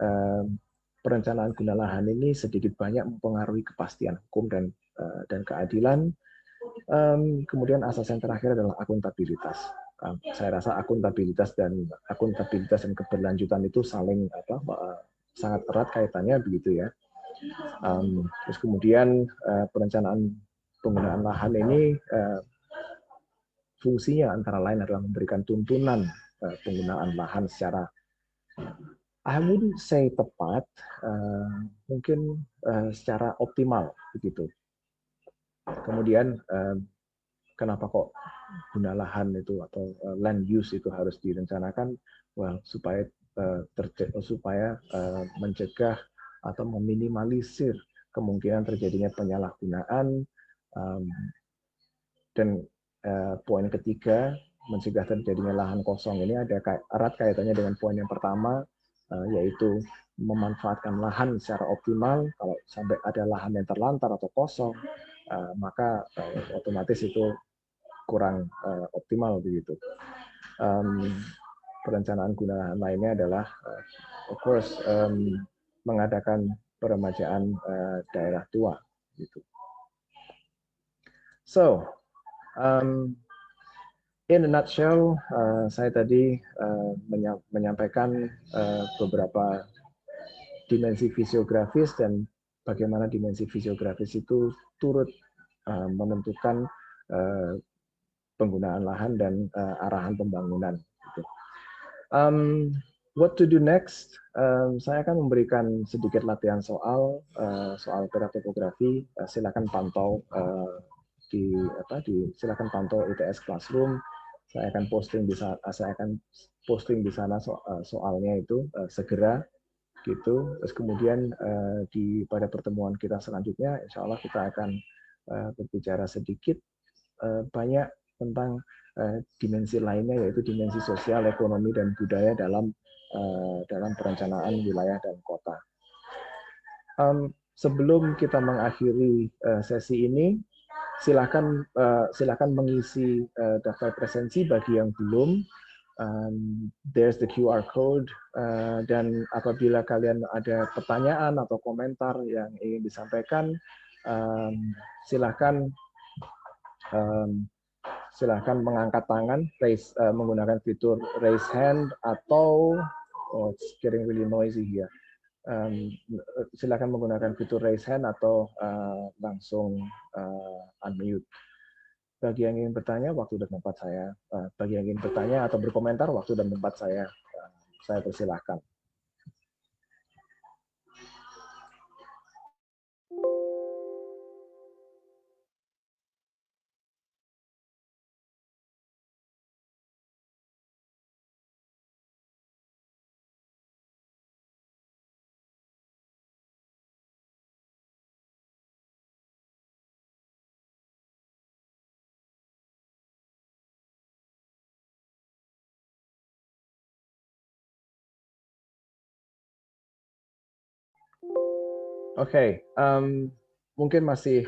perencanaan guna lahan ini sedikit banyak mempengaruhi kepastian hukum dan keadilan. Kemudian asas yang terakhir adalah akuntabilitas. Saya rasa akuntabilitas dan keberlanjutan itu sangat erat kaitannya begitu ya. Terus kemudian perencanaan penggunaan lahan ini fungsinya antara lain adalah memberikan tuntunan penggunaan lahan secara, I wouldn't say tepat, mungkin secara optimal begitu. Kemudian kenapa kok guna lahan itu atau land use itu harus direncanakan? Well, supaya mencegah atau meminimalisir kemungkinan terjadinya penyalahgunaan, dan poin ketiga, mencegah terjadinya lahan kosong ini ada erat kaitannya dengan poin yang pertama, yaitu memanfaatkan lahan secara optimal. Kalau sampai ada lahan yang terlantar atau kosong, maka otomatis itu kurang optimal begitu. Perencanaan guna lahan lainnya adalah, of course, mengadakan peremajaan daerah tua gitu. So, in a nutshell, saya tadi menyampaikan beberapa dimensi fisiografis dan bagaimana dimensi fisiografis itu turut menentukan penggunaan lahan dan arahan pembangunan. Gitu. What to do next? Saya akan memberikan sedikit latihan soal peta topografi. Silakan pantau silakan pantau ITS Classroom. Saya akan posting di sana soalnya itu segera gitu. Terus kemudian pada pertemuan kita selanjutnya, insya Allah kita akan berbicara sedikit banyak tentang dimensi lainnya, yaitu dimensi sosial, ekonomi, dan budaya dalam perencanaan wilayah dan kota. Sebelum kita mengakhiri sesi ini, silakan mengisi daftar presensi bagi yang belum. There's the QR code, dan apabila kalian ada pertanyaan atau komentar yang ingin disampaikan, silakan mengangkat tangan, menggunakan fitur raise hand, atau it's getting really noisy here. Silakan menggunakan fitur raise hand atau langsung unmute. Bagi yang ingin bertanya, waktu dan tempat saya. Bagi yang ingin bertanya atau berkomentar, waktu dan tempat saya persilahkan. Oke, mungkin masih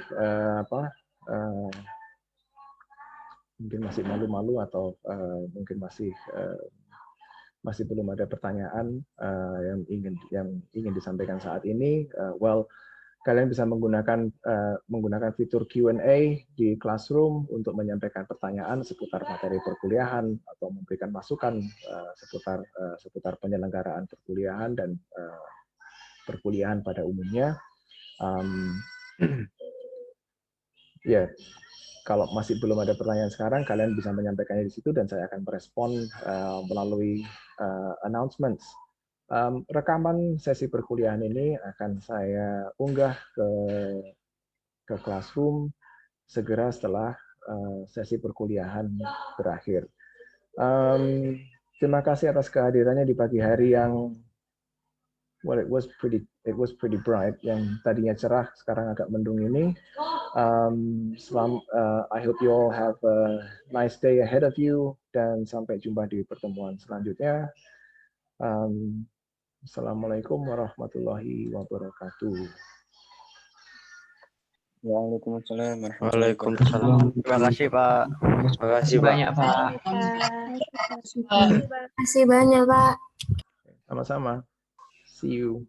mungkin masih malu-malu atau mungkin masih belum ada pertanyaan yang ingin disampaikan saat ini. Well, kalian bisa menggunakan fitur Q&A di Classroom untuk menyampaikan pertanyaan seputar materi perkuliahan atau memberikan masukan seputar penyelenggaraan perkuliahan dan perkuliahan pada umumnya. Ya, kalau masih belum ada pertanyaan sekarang, kalian bisa menyampaikannya di situ dan saya akan merespon melalui announcements. Rekaman sesi perkuliahan ini akan saya unggah ke Classroom segera setelah sesi perkuliahan berakhir. Terima kasih atas kehadirannya di pagi hari yang it was pretty bright. Yang tadinya cerah sekarang agak mendung ini. I hope you all have a nice day ahead of you dan sampai jumpa di pertemuan selanjutnya. Assalamualaikum warahmatullahi wabarakatuh. Waalaikumsalam warahmatullahi wabarakatuh. Waalaikumsalam. Terima kasih Pak. Terima kasih banyak Pak. Terima kasih banyak Pak. Sama-sama. See you.